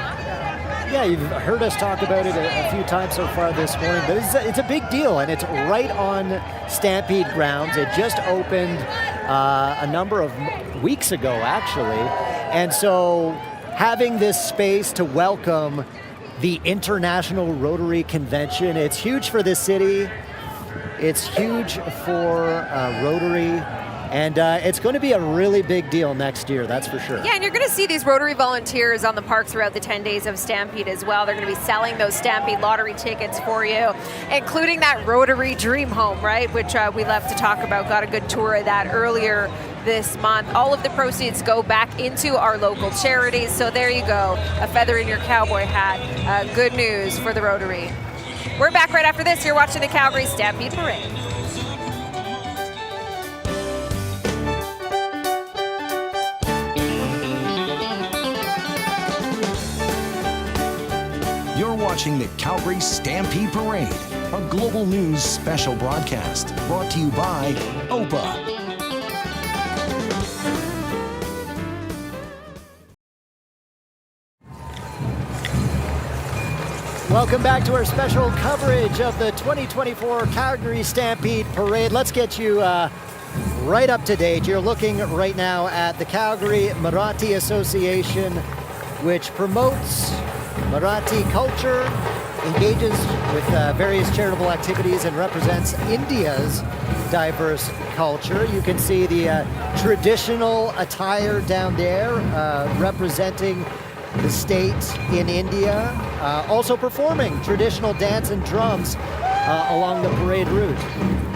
Yeah, you've heard us talk about it a few times so far this morning, but it's a big deal, and it's right on Stampede grounds. It just opened a number of weeks ago, actually, and so having this space to welcome the International Rotary Convention, it's huge for this city. It's huge for Rotary. And it's going to be a really big deal next year, that's for sure. Yeah, and you're going to see these Rotary volunteers on the park throughout the 10 days of Stampede as well. They're going to be selling those Stampede lottery tickets for you, including that Rotary Dream Home, right, which we love to talk about. Got a good tour of that earlier this month. All of the proceeds go back into our local charities. So there you go, a feather in your cowboy hat. Good news for the Rotary. We're back right after this. You're watching the Calgary Stampede Parade. You're watching the Calgary Stampede Parade, a global news special broadcast brought to you by OPA. Welcome back to our special coverage of the 2024 Calgary Stampede Parade. Let's get you right up to date. You're looking right now at the Calgary Marathi Association, which promotes Marathi culture, engages with various charitable activities, and represents India's diverse culture. You can see the traditional attire down there representing the state in India, also performing traditional dance and drums along the parade route.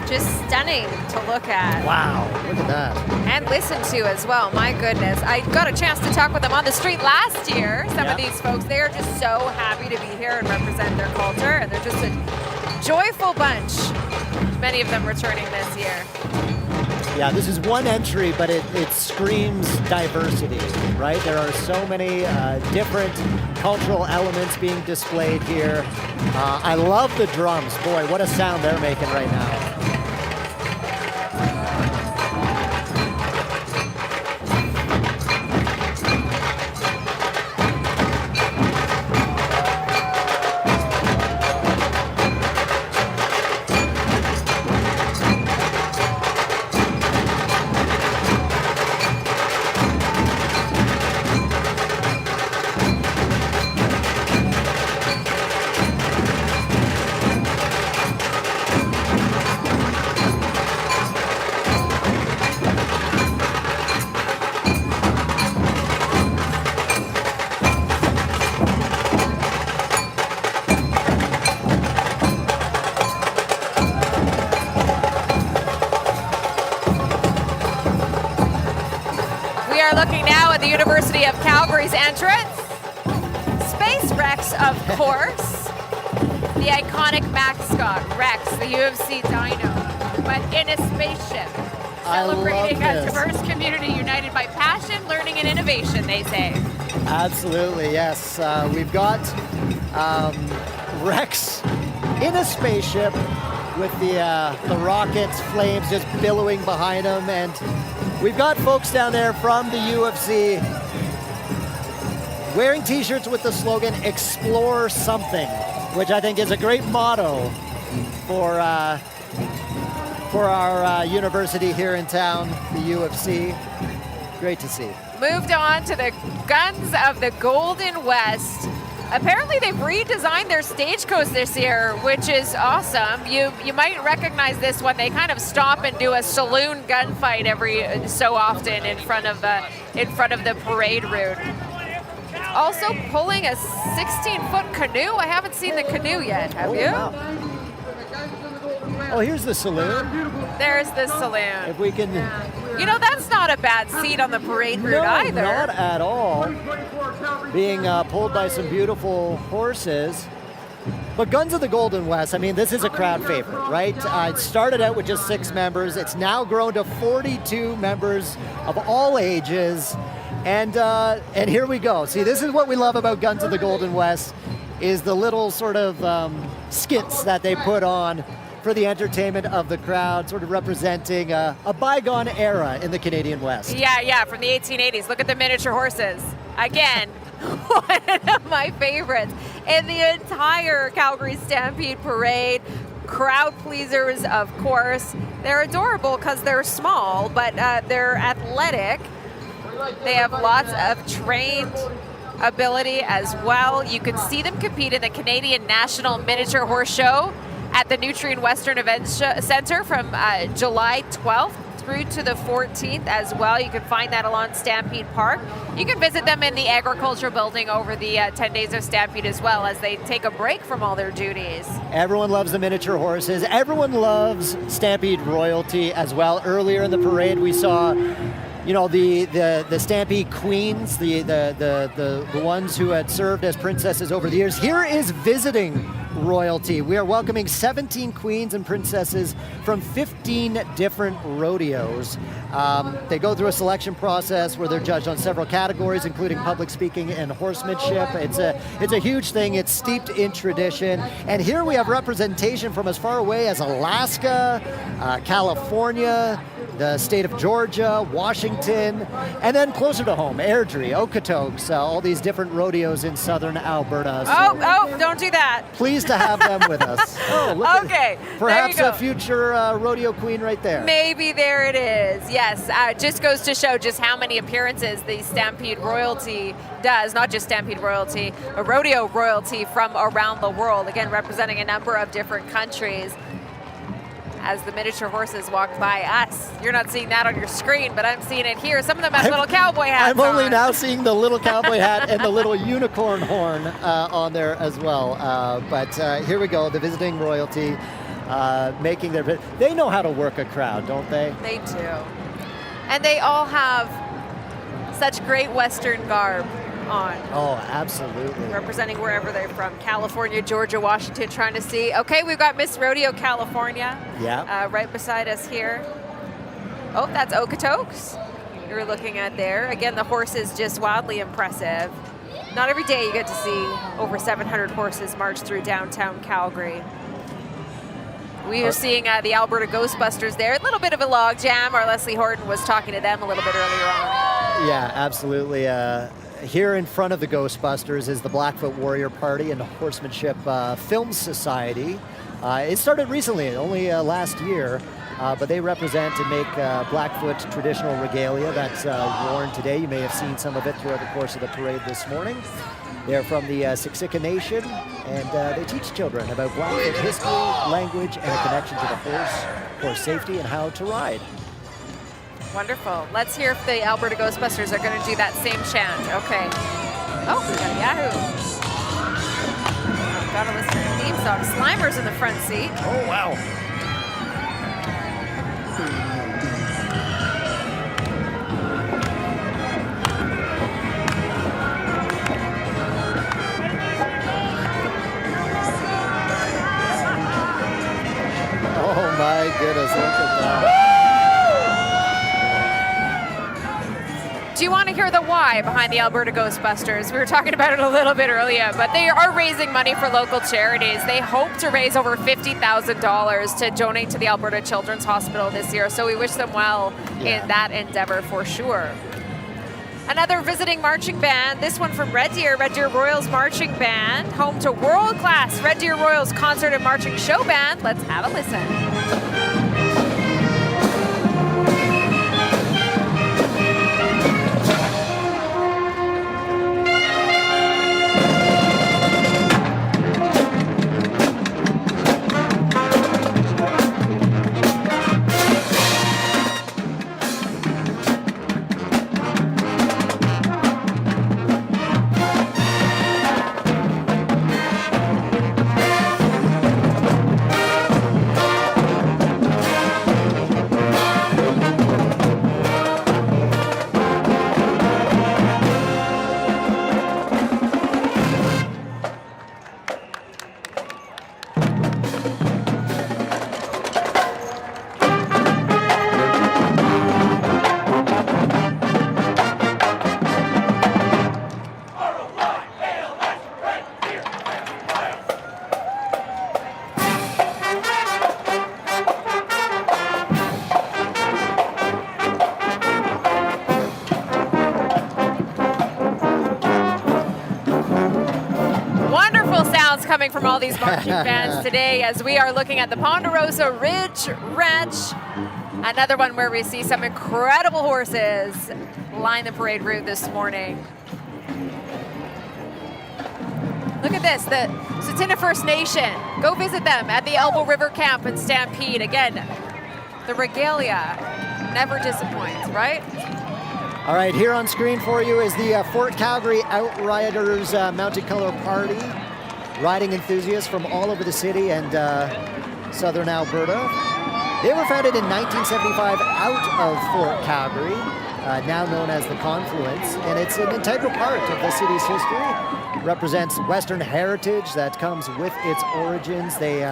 Just stunning to look at. Wow, look at that. And listen to as well, my goodness. I got a chance to talk with them on the street last year. Some of these folks, they are just so happy to be here and represent their culture, and they're just a joyful bunch. Many of them returning this year. Yeah, this is one entry, but it screams diversity, right? There are so many different cultural elements being displayed here. I love the drums. Boy, what a sound they're making right now. University of Calgary's entrance. Space Rex, of course. The iconic mascot, Rex, the UFC dino, but in a spaceship. Celebrating a diverse community united by passion, learning, and innovation, they say. Absolutely, yes. We've got Rex in a spaceship with the rockets, flames just billowing behind him, and we've got folks down there from the UFC wearing t-shirts with the slogan, "Explore Something," which I think is a great motto for our university here in town, the UFC. Great to see. Moved on to the Guns of the Golden West. Apparently they've redesigned their stagecoach this year, which is awesome. You might recognize this one. They kind of stop and do a saloon gunfight every so often in front of the parade route. Also pulling a 16-foot canoe. I haven't seen the canoe yet. Have you? Wow. Oh, here's the saloon. There's the saloon. If we can. You know, that's not a bad seat on the parade route either. Not at all. Being pulled by some beautiful horses. But Guns of the Golden West, I mean, this is a crowd favorite, right? It started out with just 6 members. It's now grown to 42 members of all ages. And here we go. See, this is what we love about Guns of the Golden West, is the little sort of skits that they put on for the entertainment of the crowd, sort of representing a bygone era in the Canadian West. Yeah, from the 1880s. Look at the miniature horses. Again, one of my favorites in the entire Calgary Stampede Parade. Crowd pleasers, of course. They're adorable because they're small, but they're athletic. They have lots of trained ability as well. You can see them compete in the Canadian National Miniature Horse Show at the Nutrien Western Events Center from July 12th through to the 14th as well. You can find that along Stampede Park. You can visit them in the Agriculture Building over the 10 days of Stampede as well, as they take a break from all their duties. Everyone loves the miniature horses. Everyone loves Stampede royalty as well. Earlier in the parade, we saw, you know, the Stampede queens, the ones who had served as princesses over the years. Here is visiting royalty. We are welcoming 17 queens and princesses from 15 different rodeos. They go through a selection process where they're judged on several categories, including public speaking and horsemanship. It's a huge thing. It's steeped in tradition. And here we have representation from as far away as Alaska, California, the state of Georgia, Washington, and then closer to home, Airdrie, Okotoks, all these different rodeos in southern Alberta. So don't do that. Pleased to have them with us. Oh, look okay, perhaps there you a go. future rodeo queen right there. Maybe there it is. Yes, just goes to show just how many appearances the Stampede royalty does. Not just Stampede royalty, a rodeo royalty from around the world. Again, representing a number of different countries. As the miniature horses walk by us. You're not seeing that on your screen, but I'm seeing it here. Some of them have little cowboy hats I'm only on. now seeing the little cowboy hat and the little unicorn horn on there as well. But here we go, the visiting royalty making their... They know how to work a crowd, don't they? They do. And they all have such great Western garb on. Oh, absolutely. Representing wherever they're from. California, Georgia, Washington, trying to see. Okay, we've got Miss Rodeo California. Yeah. Right beside us here. Oh, that's Okotoks you're looking at there. Again, the horse is just wildly impressive. Not every day you get to see over 700 horses march through downtown Calgary. We are seeing the Alberta Ghostbusters there. A little bit of a log jam. Our Leslie Horton was talking to them a little bit earlier on. Yeah, absolutely. Here in front of the Ghostbusters is the Blackfoot Warrior Party and Horsemanship Film Society. It started recently, only last year, but they represent and make Blackfoot traditional regalia that's worn today. You may have seen some of it throughout the course of the parade this morning. They're from the Siksika Nation, and they teach children about Blackfoot history, language, and a connection to the horse safety, and how to ride. Wonderful. Let's hear if the Alberta Ghostbusters are going to do that same chant. Okay. Oh, we got a Yahoo. Oh, got to listen to the theme song. Slimer's in the front seat. Oh, wow. Oh, my goodness. Look at that. Do you want to hear the why behind the Alberta Ghostbusters? We were talking about it a little bit earlier, but they are raising money for local charities. They hope to raise over $50,000 to donate to the Alberta Children's Hospital this year, so we wish them well in that endeavor for sure. Another visiting marching band, this one from Red Deer Royals Marching Band, home to world-class Red Deer Royals Concert and Marching Show Band. Let's have a listen. from all these marching bands today as we are looking at the Ponderosa Ridge Ranch. Another one where we see some incredible horses line the parade route this morning. Look at this, the Tsuut'ina First Nation. Go visit them at the Elbow River Camp in Stampede. Again, the regalia never disappoints, right? All right, here on screen for you is the Fort Calgary Outriders Mounted Color Party. Riding enthusiasts from all over the city and southern Alberta. They were founded in 1975 out of Fort Calgary, now known as the Confluence, and it's an integral part of the city's history. Represents Western heritage that comes with its origins. They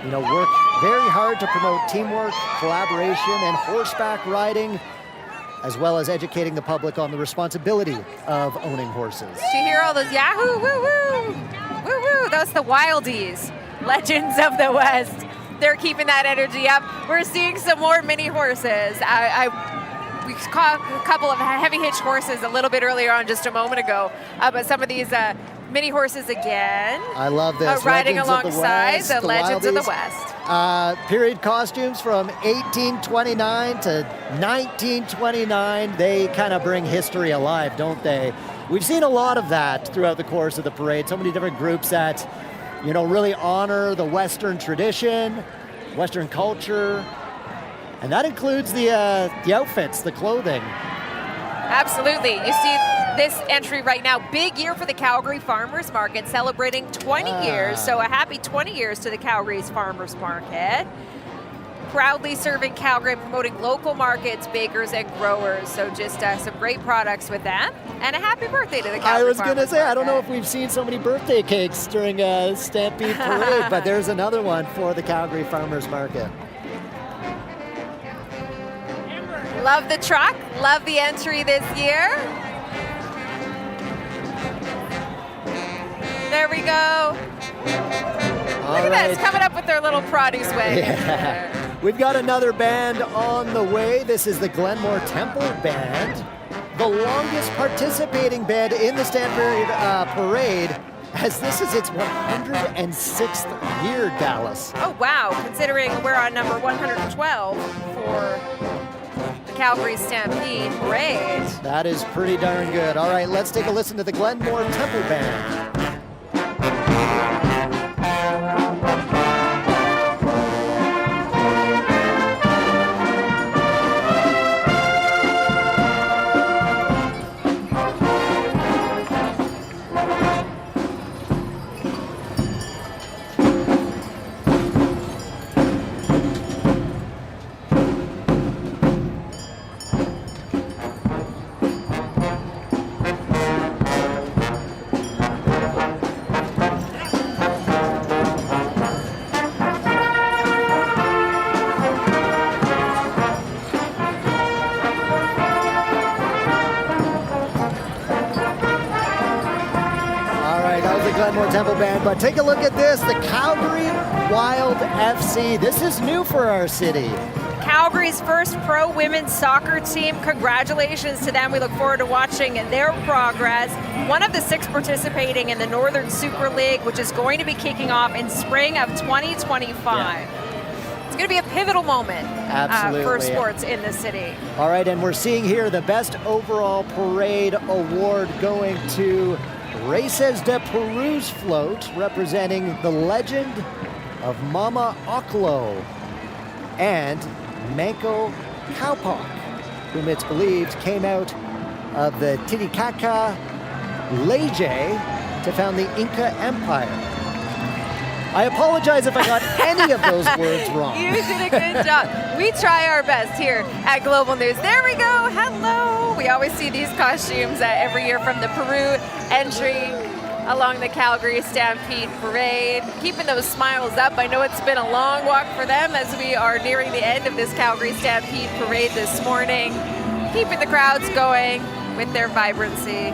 work very hard to promote teamwork, collaboration, and horseback riding, as well as educating the public on the responsibility of owning horses. Did you hear all those yahoo, woo-woo, woo-woo? That's the Wildies, legends of the West. They're keeping that energy up. We're seeing some more mini horses. We caught a couple of heavy hitch horses a little bit earlier on, just a moment ago, but some of these mini horses again. I love this. Riding Legends alongside of the, West, the Legends of the Wildies. West. Period costumes from 1829 to 1929. They kind of bring history alive, don't they? We've seen a lot of that throughout the course of the parade. So many different groups that, really honor the Western tradition, Western culture, and that includes the outfits, the clothing. Absolutely. You see this entry right now, big year for the Calgary Farmers Market, celebrating 20 years. So a happy 20 years to the Calgary's Farmers Market. Proudly serving Calgary and promoting local markets, bakers, and growers. So just some great products with them. And a happy birthday to the Calgary I was going to say, Market. I don't know if we've seen so many birthday cakes during a Stampede Parade, but there's another one for the Calgary Farmers Market. Love the truck, love the entry this year. There we go. Look at this, coming up with their little produce wagon. Yeah. We've got another band on the way. This is the Glenmore Temple Band, the longest participating band in the Stampede Parade, as this is its 106th year, Dallas. Oh, wow, considering we're on number 112 for the Calgary Stampede Parade. That is pretty darn good. All right, let's take a listen to the Glenmore Temple Band. Temple Band, but take a look at this, the Calgary Wild FC. This is new for our city. Calgary's first pro women's soccer team. Congratulations to them. We look forward to watching their progress. One of the 6 participating in the Northern Super League, which is going to be kicking off in spring of 2025. Yeah. It's going to be a pivotal moment for sports in the city. All right, and we're seeing here the best overall parade award going to Races de Peru's float, representing the legend of Mama Oklo and Manco Cowpock, whom it's believed came out of the Titicaca Leyte to found the Inca Empire. I apologize if I got any of those words wrong. You did a good job. We try our best here at Global News. There we go. Hello. We always see these costumes every year from the Peru entry along the Calgary Stampede Parade. Keeping those smiles up. I know it's been a long walk for them as we are nearing the end of this Calgary Stampede Parade this morning. Keeping the crowds going with their vibrancy.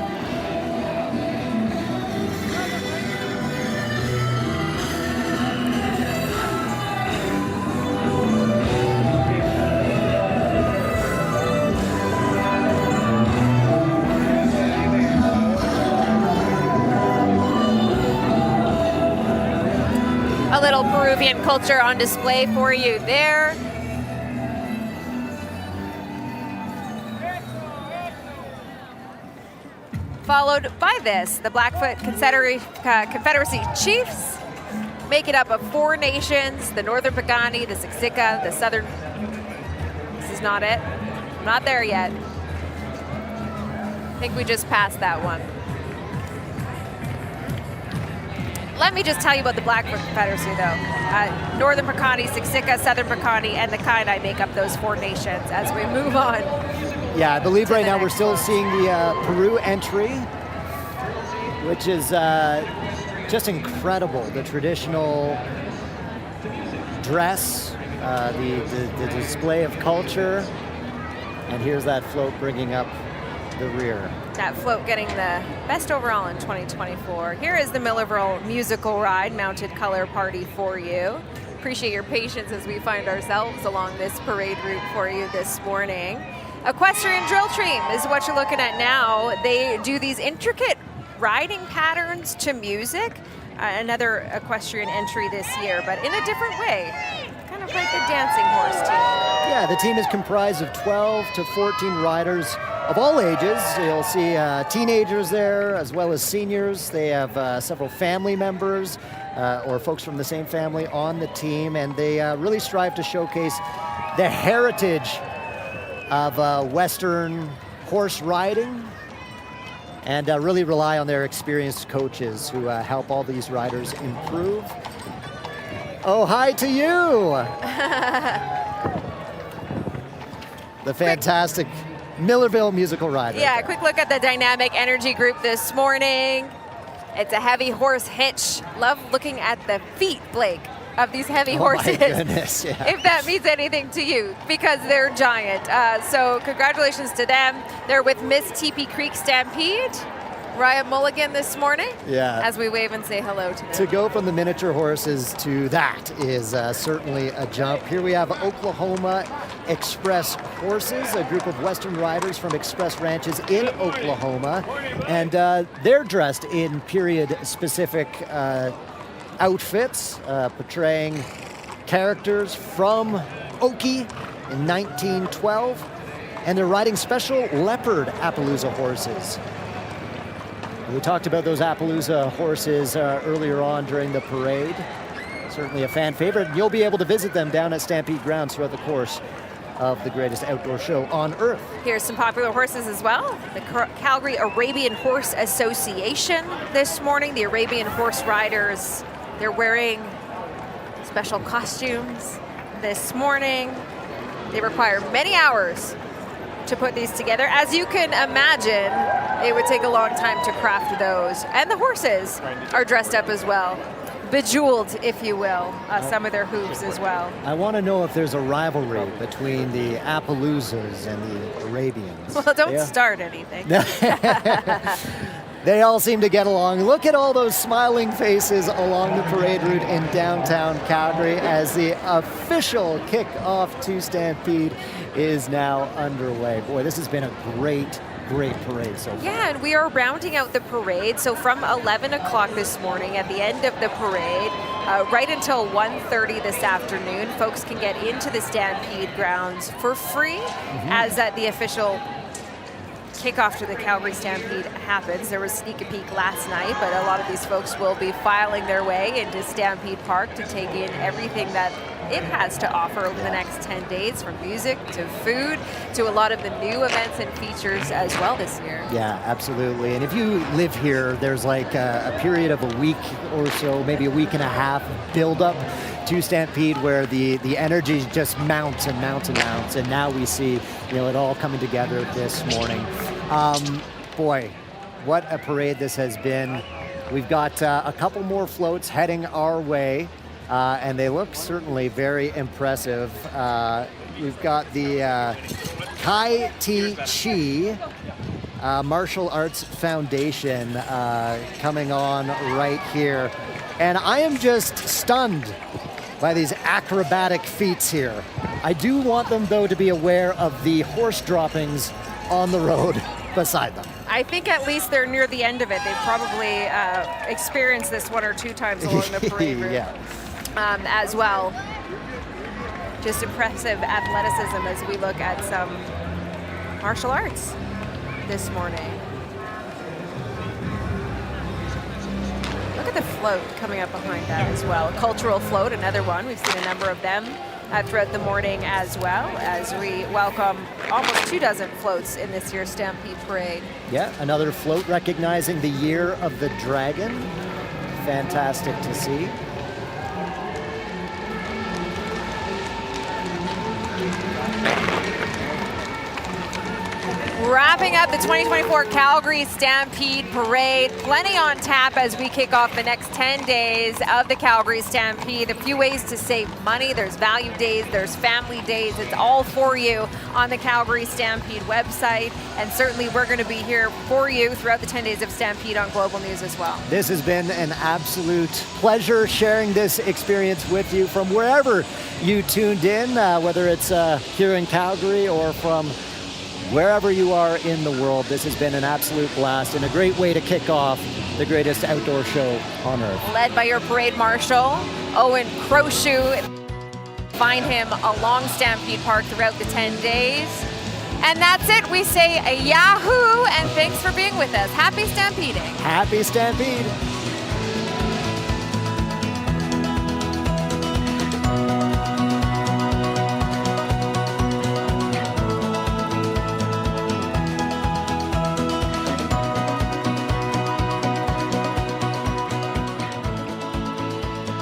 Champion culture on display for you there. Followed by this, the Blackfoot Confederacy Chiefs, make it up of 4 nations, the Northern Piikani, the Siksika, the Southern. This is not it. I'm not there yet. I think we just passed that one. Let me just tell you about the Blackfoot Confederacy, though. Northern Piikani, Siksika, Southern Piikani, and the Kainai make up those 4 nations as we move on. Yeah, I believe right now we're still seeing the Peru entry, which is just incredible. The traditional dress, the display of culture, and here's that float bringing up the rear. That float getting the best overall in 2024. Here is the Millerville Musical Ride Mounted Color Party for you. Appreciate your patience as we find ourselves along this parade route for you this morning. Equestrian Drill Team is what you're looking at now. They do these intricate riding patterns to music. Another equestrian entry this year, but in a different way. Kind of like the dancing horse team. Yeah, the team is comprised of 12 to 14 riders of all ages. You'll see teenagers there as well as seniors. They have several family members or folks from the same family on the team, and they really strive to showcase the heritage of Western horse riding and really rely on their experienced coaches who help all these riders improve. Oh, hi to you! The fantastic Millerville Musical Ride. Yeah, a quick look at the dynamic energy group this morning. It's a heavy horse hitch. Love looking at the feet, Blake, of these heavy horses. Oh my goodness, yeah. If that means anything to you, because they're giant. So congratulations to them. They're with Miss TP Creek Stampede, Ryan Mulligan this morning. Yeah. As we wave and say hello to them. To go from the miniature horses to that is certainly a jump. Here we have Oklahoma Express Horses, a group of Western riders from Express Ranches in Oklahoma. And they're dressed in period-specific outfits, portraying characters from Okie in 1912. And they're riding special leopard Appaloosa horses. We talked about those Appaloosa horses earlier on during the parade. Certainly a fan favorite. You'll be able to visit them down at Stampede Grounds throughout the course of the greatest outdoor show on earth. Here's some popular horses as well. The Calgary Arabian Horse Association this morning. The Arabian horse riders, they're wearing special costumes this morning. They require many hours to put these together. As you can imagine, it would take a long time to craft those. And the horses are dressed up as well. Bejeweled, if you will, some of their hooves as well. I want to know if there's a rivalry between the Appaloosas and the Arabians. Well, don't start anything. They all seem to get along. Look at all those smiling faces along the parade route in downtown Calgary as the official kickoff to Stampede is now underway. Boy, this has been a great parade so far. Yeah, and we are rounding out the parade. So from 11 o'clock this morning at the end of the parade, right until 1:30 this afternoon, folks can get into the Stampede grounds for free as the official kickoff to the Calgary Stampede happens. There was sneak a peek last night, but a lot of these folks will be filing their way into Stampede Park to take in everything that it has to offer over the next 10 days, from music to food to a lot of the new events and features as well this year. Yeah, absolutely. And if you live here, there's like a period of a week or so, maybe a week and a half build up to Stampede where the energy just mounts and mounts and mounts. And now we see, it all coming together this morning. Boy, what a parade this has been. We've got a couple more floats heading our way. And they look certainly very impressive. We've got the Kai Chi Martial Arts Foundation coming on right here. And I am just stunned by these acrobatic feats here. I do want them, though, to be aware of the horse droppings on the road beside them. I think at least they're near the end of it. They've probably experienced this one or two times along the parade route. Yeah. as well. Just impressive athleticism as we look at some martial arts this morning. Look at the float coming up behind that as well. A cultural float, another one. We've seen a number of them throughout the morning as well, as we welcome almost 24 floats in this year's Stampede Parade. Yeah, another float recognizing the Year of the Dragon. Fantastic to see. Wrapping up the 2024 Calgary Stampede Parade. Plenty on tap as we kick off the next 10 days of the Calgary Stampede. A few ways to save money. There's value days, there's family days. It's all for you on the Calgary Stampede website. And certainly we're going to be here for you throughout the 10 days of Stampede on Global News as well. This has been an absolute pleasure sharing this experience with you from wherever you tuned in, whether it's here in Calgary or from wherever you are in the world. This has been an absolute blast and a great way to kick off the greatest outdoor show on earth. Led by your parade marshal, Owen Crowshoe. Find him along Stampede Park throughout the 10 days. And that's it. We say a Yahoo, and thanks for being with us. Happy stampeding. Happy Stampede.